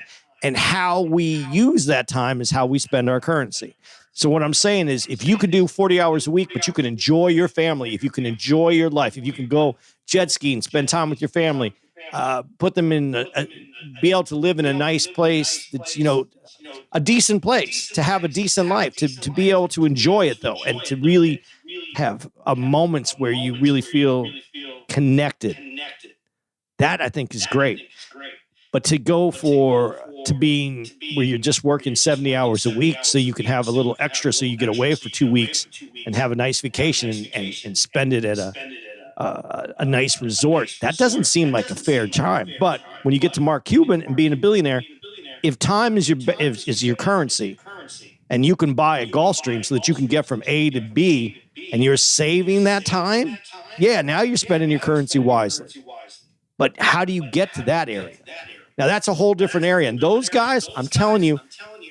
And how we use that time is how we spend our currency. So what I'm saying is if you could do 40 hours a week, but you can enjoy your family, if you can enjoy your life, if you can go jet skiing, spend time with your family, put them in, be able to live in a nice place that's, a decent place, to have a decent life, to be able to enjoy it though, and to really have moments where you really feel connected. That I think is great. But to go to being where you're just working 70 hours a week so you can have a little extra so you get away for 2 weeks and have a nice vacation and spend it at a nice resort, that doesn't seem like a fair time. But when you get to Mark Cuban and being a billionaire, if time is your currency and you can buy a Gulfstream so that you can get from A to B and you're saving that time, yeah, now you're spending your currency wisely. But how do you get to that area? Now, that's a whole different area. And those guys, I'm telling you,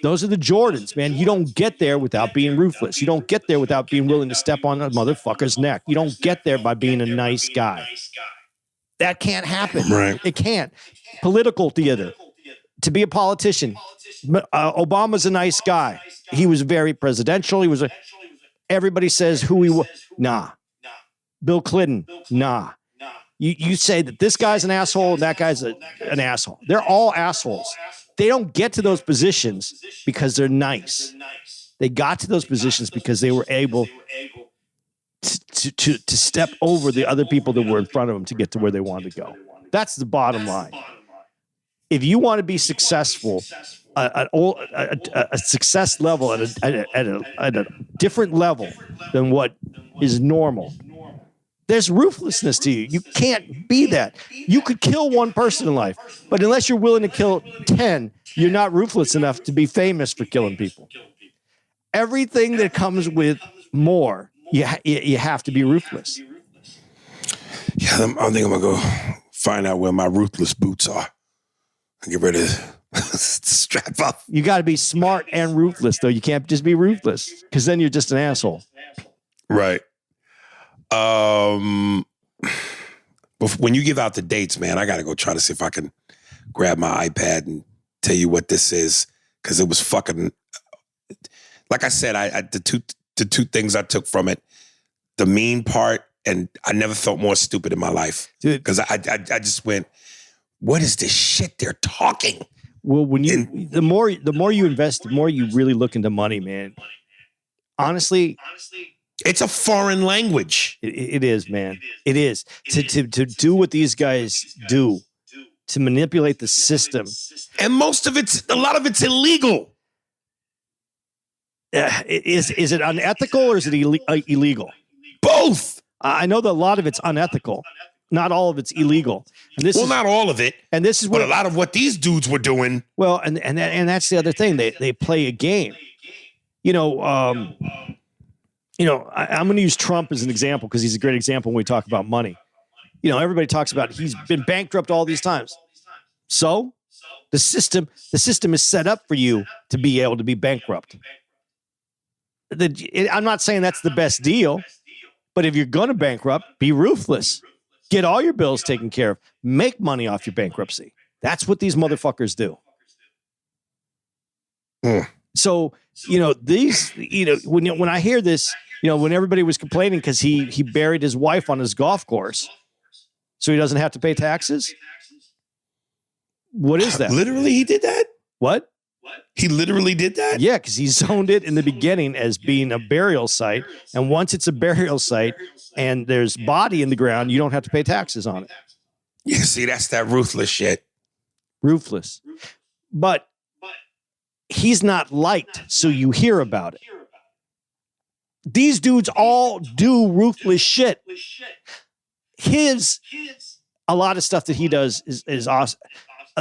those are the Jordans, man. You don't get there without being ruthless. You don't get there without being willing to step on a motherfucker's neck. You don't get there by being a nice guy. That can't happen. Right. It can't. Political theater. To be a politician, Obama's a nice guy. He was very presidential. Everybody says who he was. Nah. Bill Clinton. Nah. You say that this guy's an asshole and that guy's an asshole. They're all assholes. They don't get to those positions because they're nice. They got to those positions because they were able to step over the other people that were in front of them to get to where they wanted to go. That's the bottom line. If you want to be successful, a success level at a different level than what is normal, there's ruthlessness to you. You can't be that. You could kill one person in life, but unless you're willing to kill 10, you're not ruthless enough to be famous for killing people. Everything that comes with more, you have to be ruthless. Yeah, I think I'm going to go find out where my ruthless boots are and get rid of strap up. You got to be smart and ruthless, though. You can't just be ruthless because then you're just an asshole. Right. But when you give out the dates, man, I got to go try to see if I can grab my iPad and tell you what this is. Cause it was fucking, like I said, the two things I took from it, the mean part, and I never felt more stupid in my life. Dude. Cause I just went, what is this shit they're talking? Well, the more you invest, the more you really look into money, man. Honestly, it's a foreign language. It is, man. It is. To do what these guys do, to manipulate the system. And a lot of it's illegal. Is it unethical or is it illegal? Both. I know that a lot of it's unethical. Not all of it's illegal. And not all of it. And this is what a lot of what these dudes were doing. Well, and that's the other thing. They play a game. I'm going to use Trump as an example because he's a great example when we talk about money. Everybody talks about he's been bankrupt all these times. So the system is set up for you to be able to be bankrupt. I'm not saying that's the best deal, but if you're going to bankrupt, be ruthless. Get all your bills taken care of. Make money off your bankruptcy. That's what these motherfuckers do. So, when I hear this, when everybody was complaining because he buried his wife on his golf course so he doesn't have to pay taxes. What is that? Literally, he did that? What? He literally did that? Yeah, because he zoned it in the beginning as being a burial site. And once it's a burial site and there's body in the ground, you don't have to pay taxes on it. Yeah, see, that's that ruthless shit. Ruthless. But he's not liked, so you hear about it. These dudes all do ruthless shit. A lot of stuff that he does is awesome.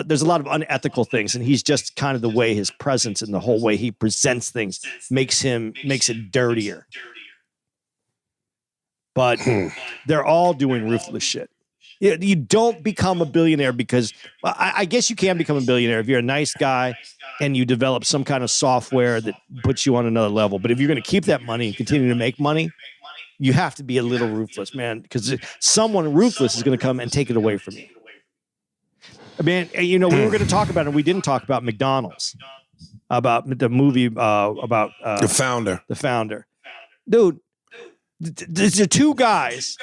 There's a lot of unethical things, and he's just kind of the way his presence and the whole way he presents things makes it dirtier. But they're all doing ruthless shit. You don't become a billionaire because I guess you can become a billionaire if you're a nice guy and you develop some kind of software that puts you on another level. But if you're going to keep that money and continue to make money, you have to be a little ruthless, man, because someone ruthless is going to come and take it away from you. I mean, we were going to talk about it. We didn't talk about McDonald's, about the movie about The Founder. The Founder. Dude, there's the two guys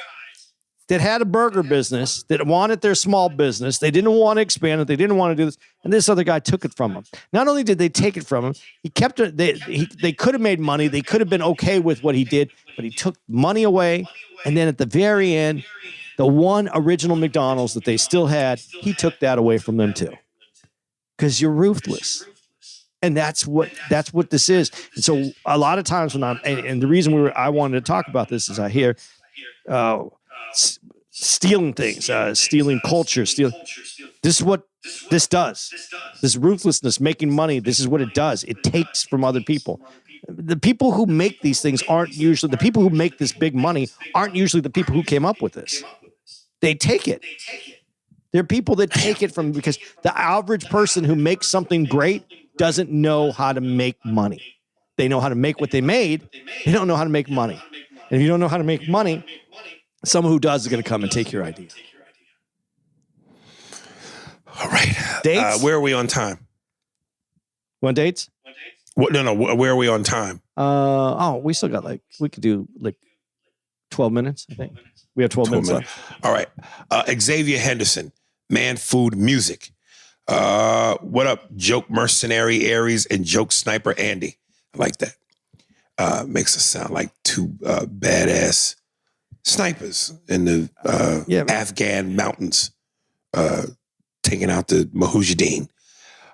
that had a burger business, that wanted their small business. They didn't want to expand it. They didn't want to do this. And this other guy took it from him. Not only did they take it from him, he kept it. They could have made money. They could have been okay with what he did, but he took money away. And then at the very end, the one original McDonald's that they still had, he took that away from them too. Because you're ruthless. And that's what this is. And so a lot of times when and the reason I wanted to talk about this is I hear stealing things, stealing culture, this is what this does. This ruthlessness, making money, this is what it does. It takes from other people. The people who make these things the people who make this big money aren't usually the people who came up with this. They take it. They're people that take it from, because the average person who makes something great doesn't know how to make money. They know how to make what they made. They don't know how to make money. And if you don't know how to make money, someone who does is going to come and take your idea. All right. Dates? Where are we on time? Want dates? What? No. Where are we on time? We still got we could do 12 minutes, I think. We have 12 minutes left. All right. Xavier Henderson, Man Food Music. What up, Joke Mercenary Aries and Joke Sniper Andy? I like that. Makes us sound like two badass snipers in the Afghan mountains, taking out the Mujahideen.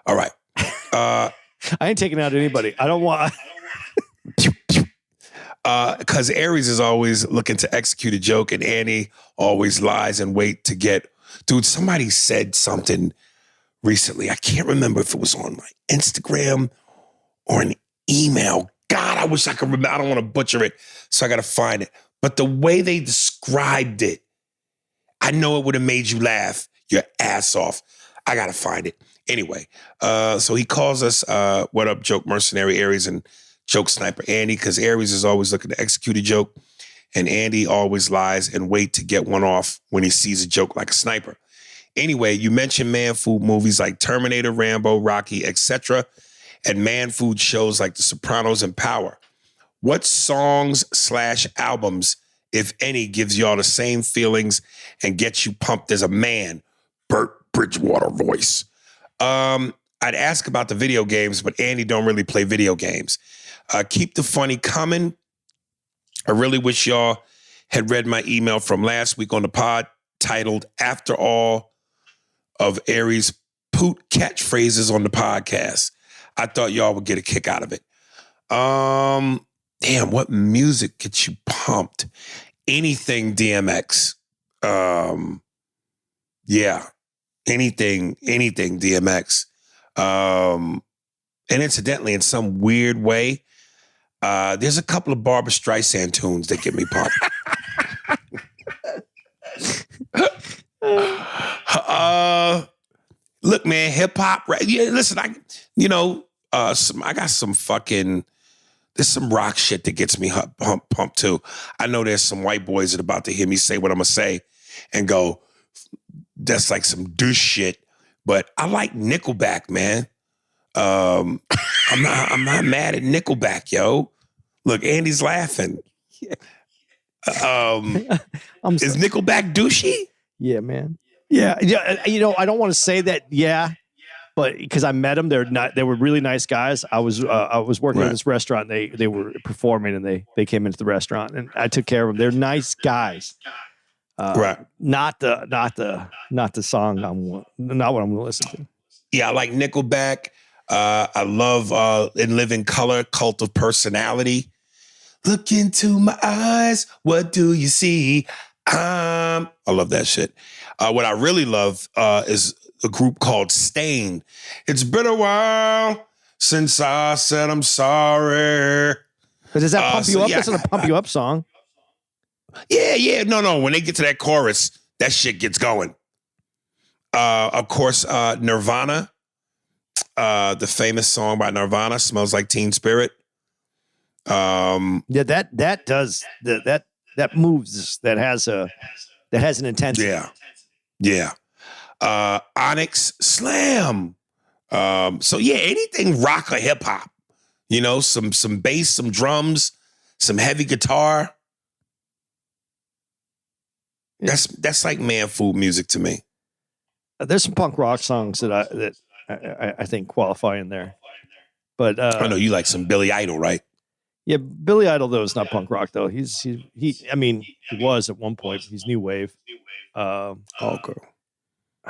All right. I ain't taking out anybody. I don't want. Because Aries is always looking to execute a joke, and Annie always lies and wait to get. Dude, somebody said something recently. I can't remember if it was on my Instagram or an email. God, I wish I could remember. I don't want to butcher it, so I got to find it. But the way they described it, I know it would have made you laugh your ass off. I got to find it. Anyway, so he calls us, what up, Joke Mercenary Aries and Joke Sniper Andy, because Aries is always looking to execute a joke, and Andy always lies and wait to get one off when he sees a joke like a sniper. Anyway, you mentioned man food movies like Terminator, Rambo, Rocky, etc., and man food shows like The Sopranos and Power. What songs/albums, if any, gives y'all the same feelings and gets you pumped as a man? Burt Bridgewater voice. I'd ask about the video games, but Andy don't really play video games. Keep the funny coming. I really wish y'all had read my email from last week on the pod titled After All of Aries' Poot Catchphrases on the podcast. I thought y'all would get a kick out of it. Damn, what music gets you pumped? Anything DMX. Yeah, anything DMX. And incidentally, in some weird way, there's a couple of Barbra Streisand tunes that get me pumped. Look, man, hip hop. Yeah, listen, I got some fucking. There's some rock shit that gets me pumped too. I know there's some white boys that are about to hear me say what I'm gonna say, and go, "That's like some douche shit." But I like Nickelback, man. I'm not mad at Nickelback, yo. Look, Andy's laughing. Is Nickelback douchey? Yeah, man. Yeah, you know, I don't want to say that. Yeah, but because I met them, they were really nice guys. I was working at this restaurant. They were performing, and they came into the restaurant, and I took care of them. They're nice guys. Right. Not the song not what I'm going to listen to. Yeah, I like Nickelback. I love In Living Color, Cult of Personality. Look into my eyes, what do you see? I love that shit. What I really love is a group called Stain. It's been a while since I said I'm sorry. But does that pump you up? Yeah, That's not a pump you up song. Yeah. No. When they get to that chorus, that shit gets going. Of course, Nirvana. The famous song by Nirvana, Smells Like Teen Spirit. Yeah, that does that moves. That has an intensity. Yeah. Onyx Slam. So yeah, anything rock or hip hop. You know, some bass, some drums, some heavy guitar. That's like man food music to me. There's some punk rock songs that I think qualify in there. But I know you like some Billy Idol, right? Yeah, Billy Idol though is not punk rock though. He was at one point. He's new wave. Okay.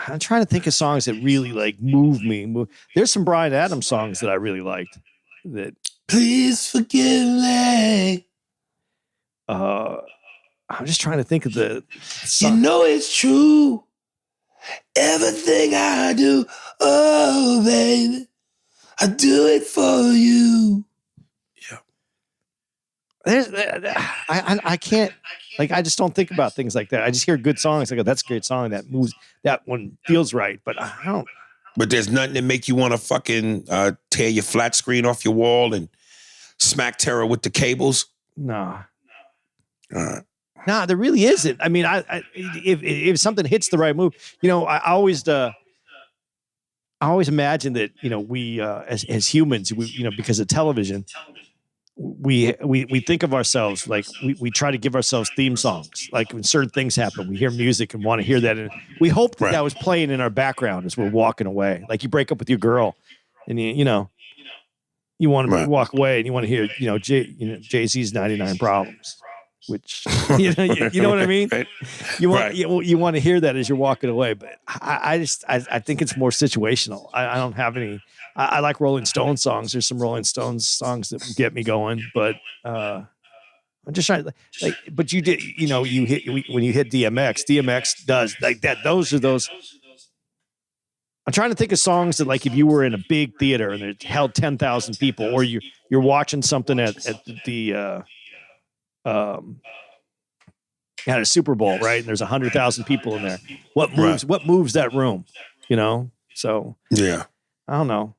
I'm trying to think of songs that really like move me. There's some Bryan Adams songs that I really liked. That Please forgive me. I'm just trying to think of the song. You know it's true. Everything I do, oh baby, I do it for you. I can't, like, I just don't think about things like that. I just hear good songs. I go, that's a great song. That moves, that one feels right. But I don't. But there's nothing that make you want to fucking tear your flat screen off your wall and smack Terror with the cables? No. All right. No, there really isn't. I mean, if something hits the right move, you know, I always imagine that, you know, we as humans, you know, because of television, we think of ourselves like we try to give ourselves theme songs. Like when certain things happen, we hear music and want to hear that, and we hope that was playing in our background as we're walking away. Like you break up with your girl, and you know you want to walk away, and you want to hear Jay-Z's 99 Problems. Which you know what I mean? Right. You want to hear that as you're walking away, but I think it's more situational. I don't have any. I like Rolling Stones songs. There's some Rolling Stones songs that get me going, but I'm just trying to like. But you did, you know, when you hit DMX. DMX does like that. Those are those. I'm trying to think of songs that, like, if you were in a big theater and it held 10,000 people, or you're watching something at the. At a Super Bowl, right? And there's 100,000 people in there. What moves that room? You know? So yeah. I don't know.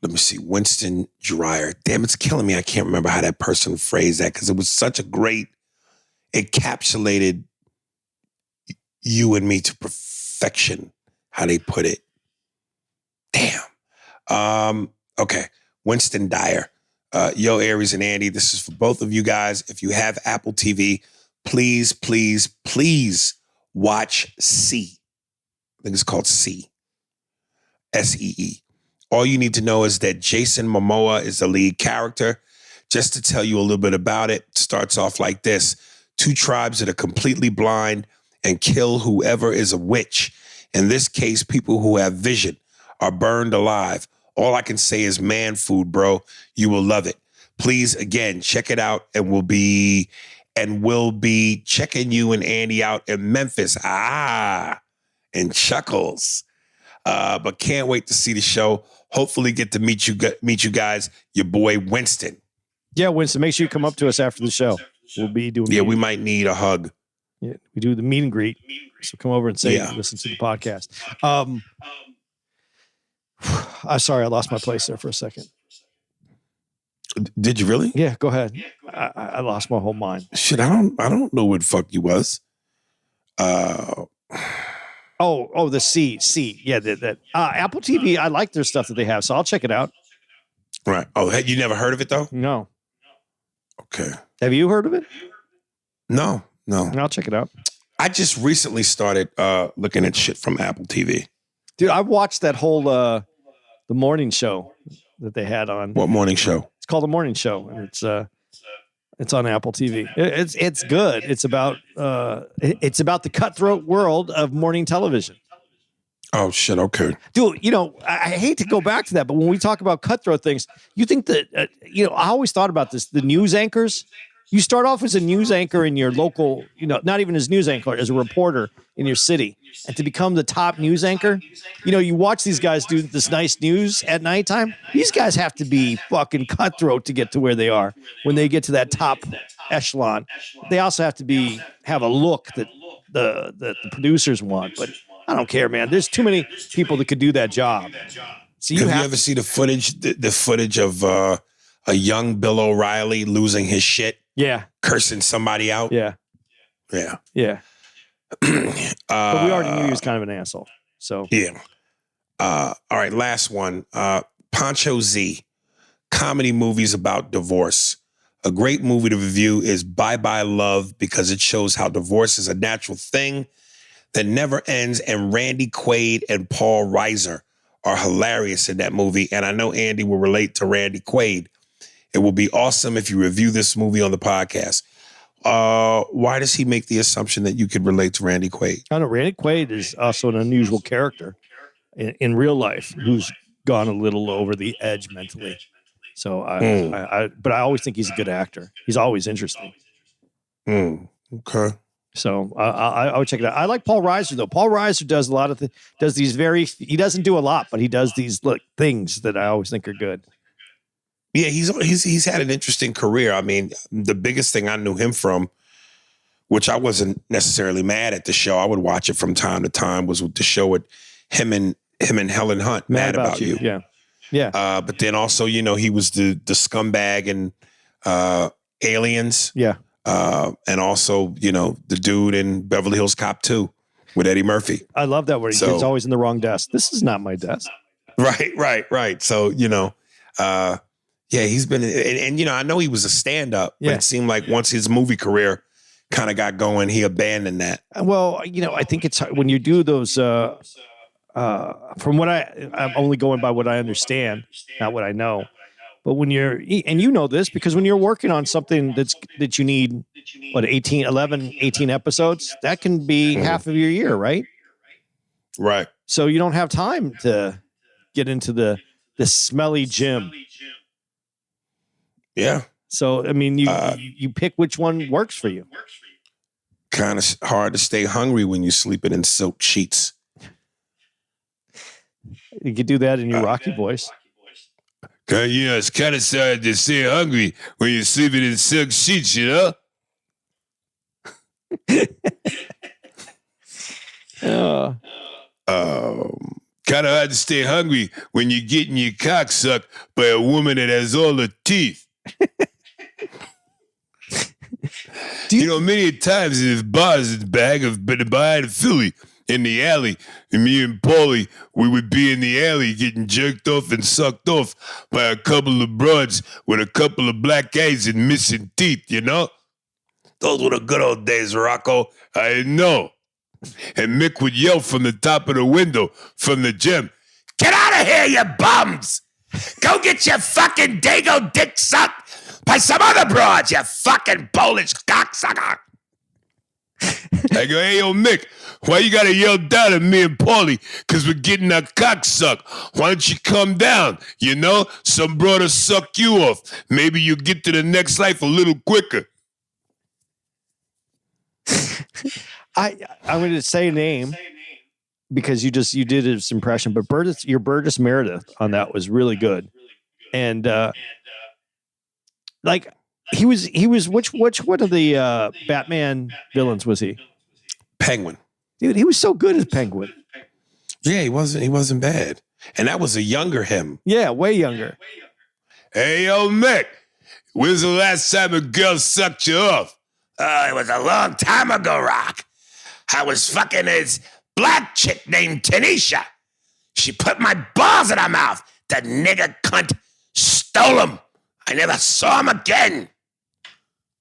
Let me see. Winston Dreyer. Damn, it's killing me. I can't remember how that person phrased that because it was such a great, encapsulated you and me to perfection, how they put it. Damn. Okay. Winston Dyer. Yo, Aries and Andy, this is for both of you guys. If you have Apple TV, please, please, please watch C. I think it's called C. S-E-E. All you need to know is that Jason Momoa is the lead character. Just to tell you a little bit about it, starts off like this. 2 tribes that are completely blind and kill whoever is a witch. In this case, people who have vision are burned alive. All I can say is man food, bro. You will love it. Please, again, check it out, and we'll be checking you and Andy out in Memphis. And Chuckles. But can't wait to see the show. Hopefully get to meet you guys. Your boy Winston. Yeah, Winston, make sure you come up to us after the show. We'll be doing. Yeah, we might need a hug. Yeah, we do the meet and greet. So come over and listen to the podcast. I'm sorry, I lost my place there for a second. Did you really? Yeah, go ahead. I lost my whole mind. Shit, I don't know what the fuck you was. Oh, the C. Yeah, that Apple TV. I like their stuff that they have, so I'll check it out. Right. Oh, hey, you never heard of it though? No. Okay. Have you heard of it? No. I'll check it out. I just recently started looking at shit from Apple TV. Dude, I watched that whole the morning show that they had on. What morning show? It's called The Morning Show, and it's on Apple TV. It's good. It's about the cutthroat world of morning television. Oh shit! Okay, dude. I hate to go back to that, but when we talk about cutthroat things, you think that I always thought about this. The news anchors. You start off as a news anchor in your local, not even as news anchor, as a reporter in your city, and to become the top news anchor. You watch these guys do this nice news at nighttime. These guys have to be fucking cutthroat to get to where they are when they get to that top echelon. They also have to have a look that the producers want, but I don't care, man. There's too many people that could do that job. So have you ever seen the footage? The footage of a young Bill O'Reilly losing his shit. Yeah. Cursing somebody out. Yeah. Yeah. Yeah. But we already knew he was kind of an asshole. So yeah. All right, last one. Pancho Z. Comedy movies about divorce. A great movie to review is Bye Bye Love because it shows how divorce is a natural thing that never ends, and Randy Quaid and Paul Reiser are hilarious in that movie. And I know Andy will relate to Randy Quaid. It will be awesome if you review this movie on the podcast. Why does he make the assumption that you could relate to Randy Quaid? I know Randy Quaid is also an unusual character in real life who's gone a little over the edge mentally. So but I always think he's a good actor. He's always interesting. Okay. So I would check it out. I like Paul Reiser though. Paul Reiser does a lot of does these he doesn't do a lot, but he does these things that I always think are good. Yeah, he's had an interesting career. I mean, the biggest thing I knew him from, which I wasn't necessarily mad at the show, I would watch it from time to time, was with the show with him and Helen Hunt, Mad About You. Yeah. Yeah. But then also, he was the scumbag in Aliens. Yeah. And also, the dude in Beverly Hills Cop 2 with Eddie Murphy. I love that where he's always in the wrong desk. This is not my desk. Right. So, yeah, he's been, and I know he was a stand-up, but it seemed like once his movie career kind of got going, he abandoned that. Well, I think it's when you do those, from what I'm only going by what I understand, not what I know, but when you're, and this, because when you're working on something that you need, 18 episodes, that can be half of your year, right? Right. So you don't have time to get into the smelly gym. Yeah. So, I mean, you pick which one works for you. Kind of hard to stay hungry when you're sleeping in silk sheets. You could do that in your Rocky voice. It's kind of hard to stay hungry when you're sleeping in silk sheets, Kind of hard to stay hungry when you're getting your cock sucked by a woman that has all the teeth. Many times in this bars in the bag, I've been behind Philly in the alley, and me and Paulie, we would be in the alley getting jerked off and sucked off by a couple of broads with a couple of black eyes and missing teeth, Those were the good old days, Rocco. I know. And Mick would yell from the top of the window from the gym, "Get out of here, you bums! Go get your fucking dago dick sucked by some other broads, you fucking Polish cocksucker." I go, "Hey, yo, Mick, why you gotta yell down at me and Paulie? Because we're getting our cock sucked. Why don't you come down? Some broad will suck you off. Maybe you'll get to the next life a little quicker." I'm going to say a name because you did his impression, but your Burgess Meredith on that was really good. And he was which one of the Batman villains was he? Penguin. Dude, he was so good as Penguin. Yeah, he wasn't bad. And that was a younger him. Yeah, way younger. "Hey, yo, Mick, when's the last time a girl sucked you off?" "Oh, it was a long time ago, Rock. I was fucking his black chick named Tanisha. She put my balls in her mouth. The nigger cunt stole them. I never saw him again.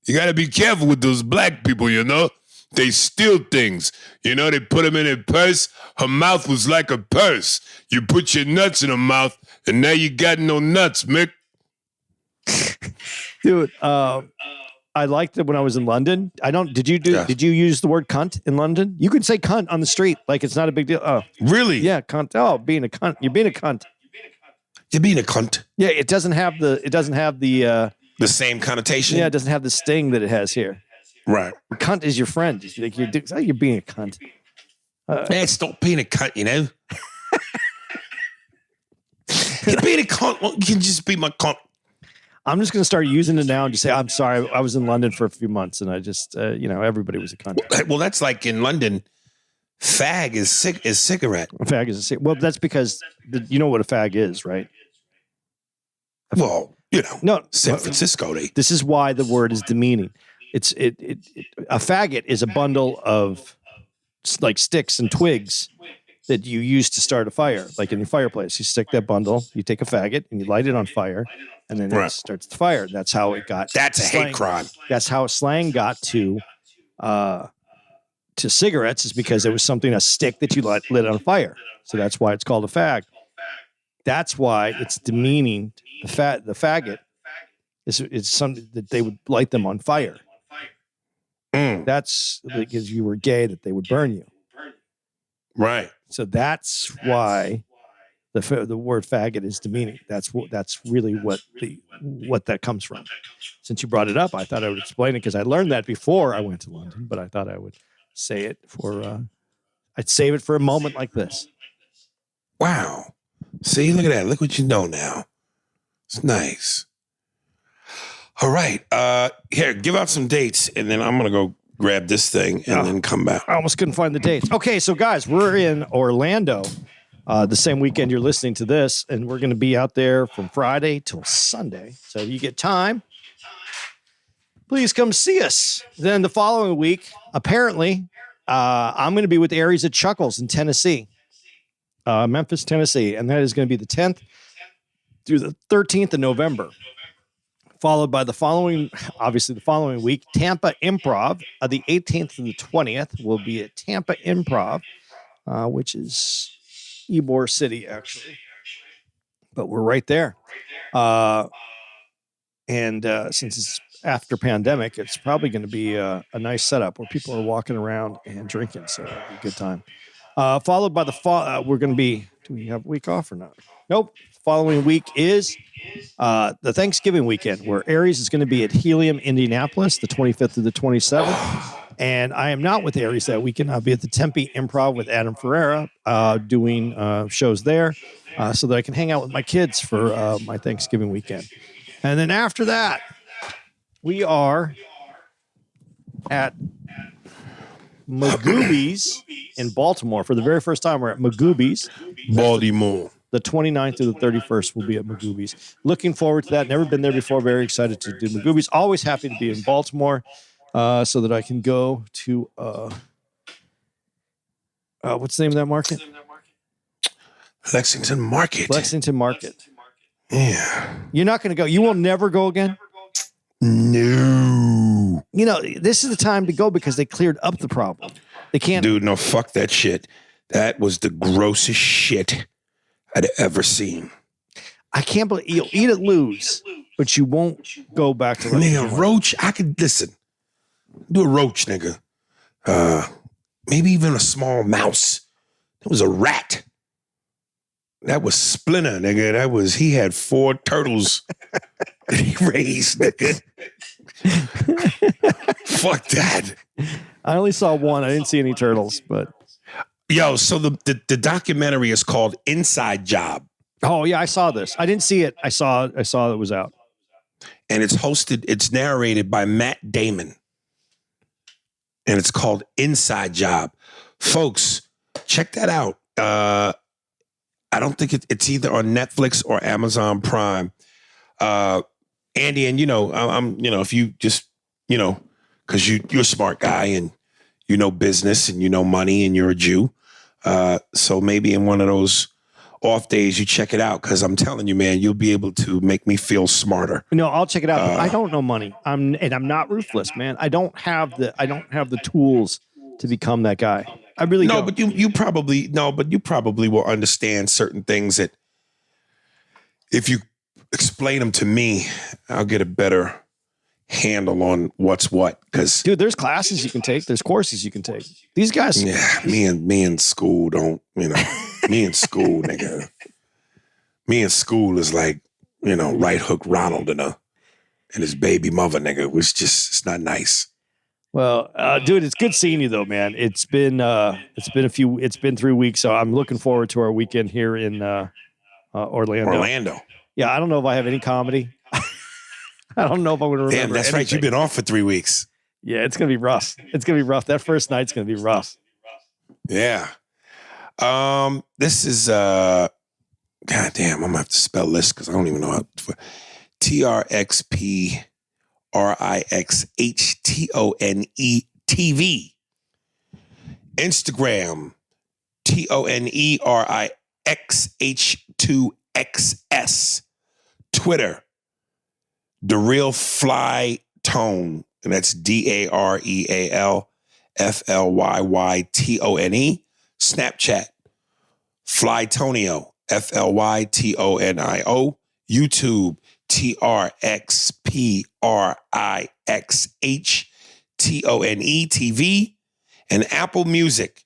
You gotta be careful with those black people, you know? They steal things. You know, they put them in a purse. Her mouth was like a purse. You put your nuts in her mouth, and now you got no nuts, Mick. Dude, I liked it when I was in London. Did you use the word cunt in London? You could say cunt on the street. Like it's not a big deal. Oh, really? Yeah. Cunt. Oh, being a cunt. You're being a cunt. You're being a cunt. Yeah. It doesn't have the same connotation. Yeah. It doesn't have the sting that it has here. Right. Cunt is your friend. Like you're being a cunt. Man, stop being a cunt, you know? You're being a cunt. Well, you can just be my cunt. I'm just going to start using it now and just say, I'm sorry. I was in London for a few months and I just, everybody was a cunt. Well, that's like in London, fag is cigarette. A fag is a cigarette. Well, that's because you know what a fag is, right? Well, no, San Francisco. This is why the word is demeaning. A faggot is a bundle of like sticks and twigs that you use to start a fire, like in your fireplace. You stick that bundle, you take a faggot and you light it on fire, and then it starts the fire. That's how it got. That's a hate crime. That's how slang got to cigarettes, is because it was a stick that you lit on fire. So that's why it's called a fag. That's why it's demeaning. The faggot is something that they would light them on fire. That's because you were gay, that they would burn you. Right. So that's why the word faggot is demeaning. That's really what that comes from. Since you brought it up, I thought I would explain it because I learned that before I went to London, but I thought I would say it I'd save it for a moment like this. Wow. See, look at that. Look what you know now. It's nice. All right. Here, give out some dates, and then I'm going to go grab this thing and then come back. I almost couldn't find the dates. Okay, so guys, we're in Orlando the same weekend you're listening to this, and we're going to be out there from Friday till Sunday. So if you get time, please come see us. Then the following week, apparently, I'm going to be with Aries at Chuckles in Tennessee, Memphis, Tennessee, and that is going to be the 10th through the 13th of November. Followed by the following week, Tampa Improv, the 18th to the 20th will be at Tampa Improv, which is Ybor City, actually. But we're right there. And since it's after pandemic, it's probably going to be a nice setup where people are walking around and drinking. So it'll be a good time. Followed by we're going to be, do we have a week off or not? Nope. Following week is the Thanksgiving weekend, where Aries is going to be at Helium, Indianapolis, the 25th to the 27th. And I am not with Aries that weekend. I'll be at the Tempe Improv with Adam Ferreira doing shows there so that I can hang out with my kids for my Thanksgiving weekend. And then after that, we are at Magoobies in Baltimore. For the very first time, we're at Magoobies. Baltimore. The 29th through the 31st will be at Magoobies. Looking forward to that. Never been there before. Very excited to do Magoobies. Always happy to be in Baltimore so that I can go to, what's the name of that market? Lexington Market. Lexington Market. Yeah. You're not going to go. You will never go again? No. This is the time to go because they cleared up the problem. They can't. Dude, no, fuck that shit. That was the grossest shit I'd ever seen. I can't believe you'll eat it, lose, but you won't go back to nigga. Roach, I could listen. Do a roach, nigga. Maybe even a small mouse. It was a rat. That was Splinter, nigga. He had 4 turtles that he raised, nigga. Fuck that. I only saw one. I didn't see any turtles, but. Yo, so the documentary is called Inside Job. Oh yeah, I saw this. I didn't see it. I saw it was out. And it's narrated by Matt Damon. And it's called Inside Job. Folks, check that out. I don't think it's either on Netflix or Amazon Prime. Andy, and I'm if you just, because you're a smart guy and you know business and you know money and you're a Jew. So maybe in one of those off days, you check it out, because I'm telling you, man, you'll be able to make me feel smarter. No, I'll check it out. I don't know money. I'm not ruthless, man. I don't have the tools to become that guy. I really don't. But you probably will understand certain things that if you explain them to me, I'll get a better handle on what's what. Because dude, there's classes you can take, there's courses you can take. These guys, me and school don't, me and school, nigga. Me and school is like, right hook Ronald and his baby mother, nigga. It's not nice. Well, dude, it's good seeing you though, man. It's been 3 weeks, so I'm looking forward to our weekend here in Orlando. Yeah, I don't know if I have any comedy. I don't know if I'm going to remember. Damn, that's anything. right. You've been off for 3 weeks. Yeah, it's going to be rough. That first night's going to be rough. Yeah. This is God damn, I'm gonna have to spell this because I don't even know how to. TRXPRIXHTONE TV. Instagram TONERIXH2XS. Twitter, The Real Fly Tone, and that's DAREALFLYYTONE. Snapchat, Flytonio, FLYTONIO. YouTube, TRXPRIXHTONE TV. And Apple Music,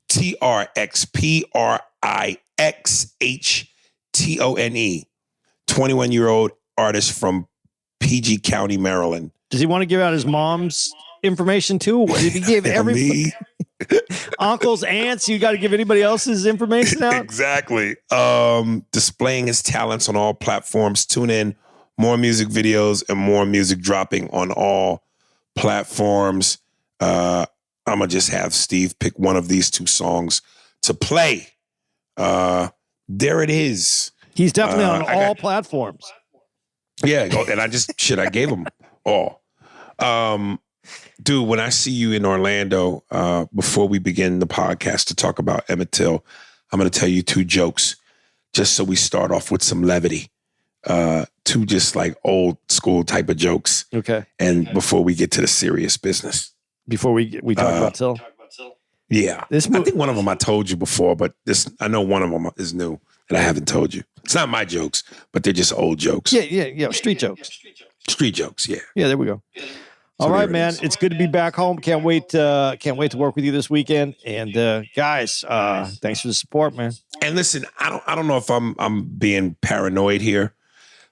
TRXPRIXHTONE. 21-year-old artist from PG County, Maryland. Does he want to give out his mom's information too? Did he give everybody? Uncles, aunts, you got to give anybody else's information out? Exactly. Displaying his talents on all platforms. Tune in. More music videos and more music dropping on all platforms. I'm going to just have Steve pick one of these two songs to play. There it is. He's definitely on all platforms. Yeah, and I gave him all. Dude, when I see you in Orlando, before we begin the podcast to talk about Emmett Till, I'm going to tell you two jokes, just so we start off with some levity. Two just like old school type of jokes. Okay. And before we get to the serious business. Before we talk about Till? Yeah. I think one of them I told you before, but I know one of them is new that I haven't told you. It's not my jokes, but they're just old jokes. Yeah. Street jokes. Street jokes, yeah. Yeah, there we go. All right, man. It's good to be back home. Can't wait to work with you this weekend. And guys, thanks for the support, man. And listen, I don't know if I'm being paranoid here,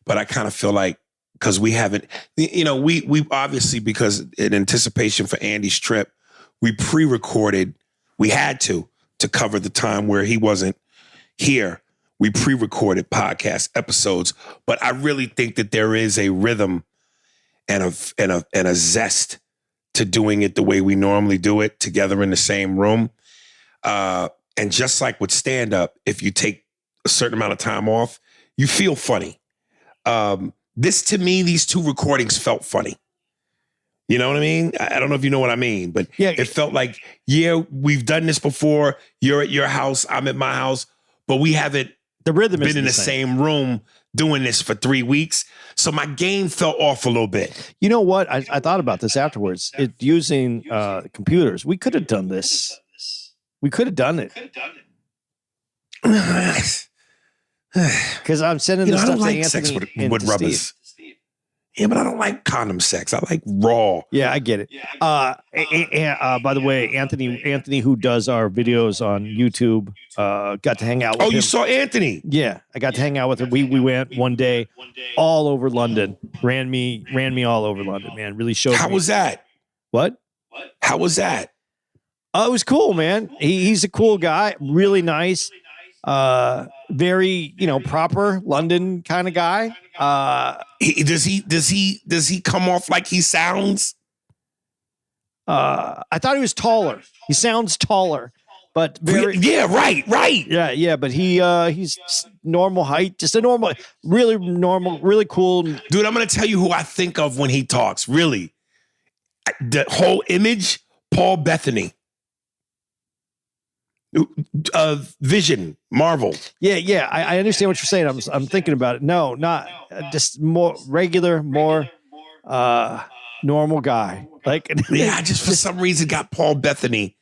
but I kind of feel like because we haven't, we obviously, because in anticipation for Andy's trip, we pre-recorded. We had to cover the time where he wasn't here. We pre-recorded podcast episodes, but I really think that there is a rhythm and a zest to doing it the way we normally do it, together in the same room. And just like with stand-up, if you take a certain amount of time off, you feel funny. To me, these two recordings felt funny. You know what I mean? I don't know if you know what I mean, but yeah, it felt like, we've done this before. You're at your house, I'm at my house, but we haven't been in the same room doing this for 3 weeks. So my game fell off a little bit. You know what? I thought about this afterwards. Using computers, we could have done this. We could have done it. Because I'm sending this stuff to Anthony sex with and rubbers. Steve. Yeah, but I don't like condom sex. I like raw. Yeah, I get it. By the way, Anthony, who does our videos on YouTube, got to hang out with him. Oh, you saw Anthony? Yeah, I got to hang out with him. We went one day all over London. Ran me all over London, man. Really showed me. How was that? What? How was that? It was cool, man. He's a cool guy. Really nice. Very, proper London kind of guy. Does he come off like he sounds? I thought he was taller. He sounds taller, but very. Yeah, right. Yeah, but he's normal height, just a normal, really cool. Dude, I'm gonna tell you who I think of when he talks. Really, the whole image, Paul Bethany. Vision, Marvel. Yeah. I understand what you're saying. I'm thinking about it. No, not just more regular, more normal guy. Like, Yeah, I just for some reason got Paul Bethany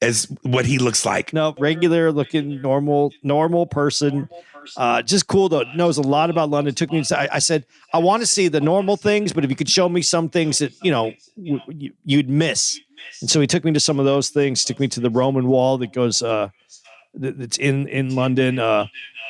as what he looks like. no, regular looking, normal person. Just cool though. Knows a lot about London. Took me. I said I want to see the normal things, but if you could show me some things that you'd miss. And so he took me to some of those things. Took me to the Roman Wall that goes that's in London.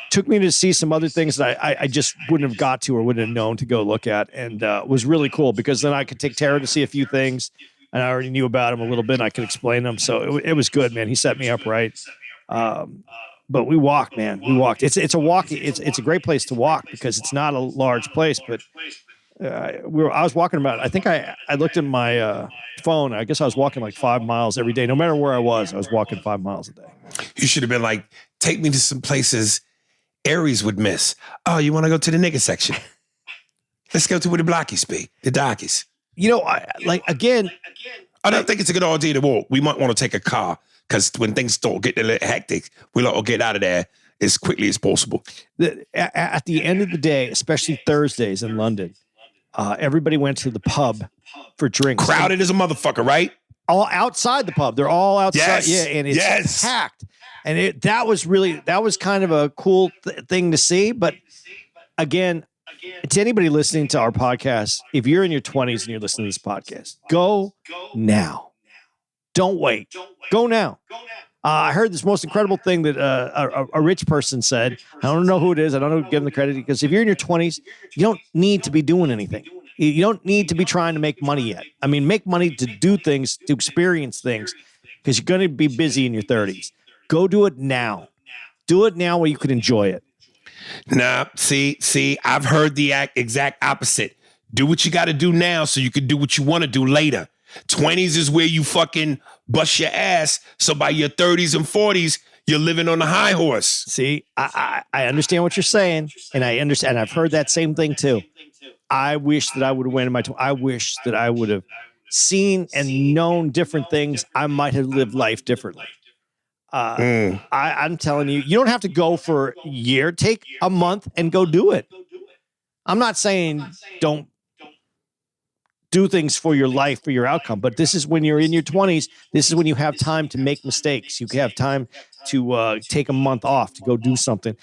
Took me to see some other things that I just wouldn't have got to or wouldn't have known to go look at, and was really cool because then I could take Tara to see a few things, and I already knew about him a little bit. And I could explain them, so it was good, man. He set me up right. But we walked, man. We walked. It's a walk. It's a great place to walk because it's not a large place. But I was walking about. I think I looked at my phone. I guess I was walking like 5 miles every day. No matter where I was walking 5 miles a day. You should have been like, take me to some places Aries would miss. Oh, you want to go to the nigga section? Let's go to where the blockies be, the darkies. Again. I don't think it's a good idea to walk. We might want to take a car because when things start getting a little hectic, we'll all get out of there as quickly as possible. At the end of the day, especially Thursdays in London, everybody went to the pub for drinks. Crowded as a motherfucker, right? All outside the pub. They're all outside. Yes. Yeah, and it's packed. And that was kind of a cool thing to see. But again, to anybody listening to our podcast, if you're in your 20s and you're listening to this podcast, go now. Don't wait. Go now. I heard this most incredible thing that a rich person said. I don't know who it is. I don't know who to give them the credit because if you're in your 20s, you don't need to be doing anything. You don't need to be trying to make money yet. I mean, make money to do things, to experience things, because you're going to be busy in your 30s. Go do it now. Do it now where you can enjoy it. Nah, see, I've heard the exact opposite. Do what you got to do now so you can do what you want to do later. 20s is where you fucking bust your ass. So by your 30s and 40s, you're living on the high horse. See, I understand what you're saying, and I understand. I've heard that same thing too. I wish that I would have went in my. I wish that I would have seen and known different things. I might have lived life differently. I'm telling you, you don't have to go for a year. Take a month and go do it. I'm not saying don't do things for your life, for your outcome, but this is when you're in your 20s. This is when you have time to make mistakes. You have time to take a month off to go do something.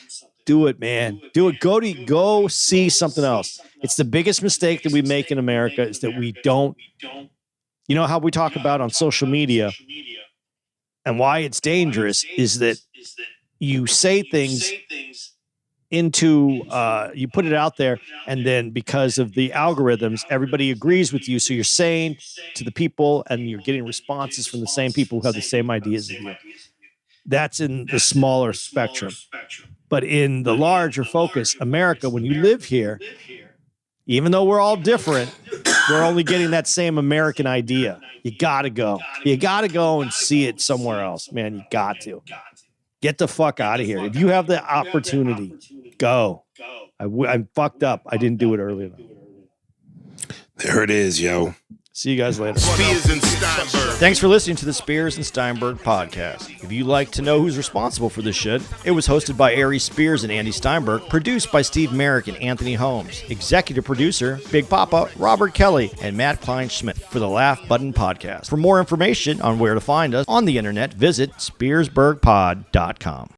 Do it, man. Do it. Go see something else. It's the biggest mistake that we make in America is that we don't, you know how we talk about on social media and why it's dangerous is that you say things into, you put it out there, and then because of the algorithms, everybody agrees with you. So you're saying to the people and you're getting responses from the same people who have the same ideas as you. That's in the smaller spectrum. But in the larger focus, America, when you live here, even though we're all different, we're only getting that same American idea. You got to go. You got to go and see it somewhere else, man. You got to. Get the fuck out of here. If you have the opportunity, go. I'm fucked up. I didn't do it early enough. There it is, yo. See you guys later. Spears and Steinberg. Thanks for listening to the Spears and Steinberg podcast. If you'd like to know who's responsible for this shit, it was hosted by Ari Spears and Andy Steinberg, produced by Steve Merrick and Anthony Holmes, executive producer, Big Papa, Robert Kelly, and Matt Kleinschmidt for the Laugh Button podcast. For more information on where to find us on the internet, visit SpearsburgPod.com.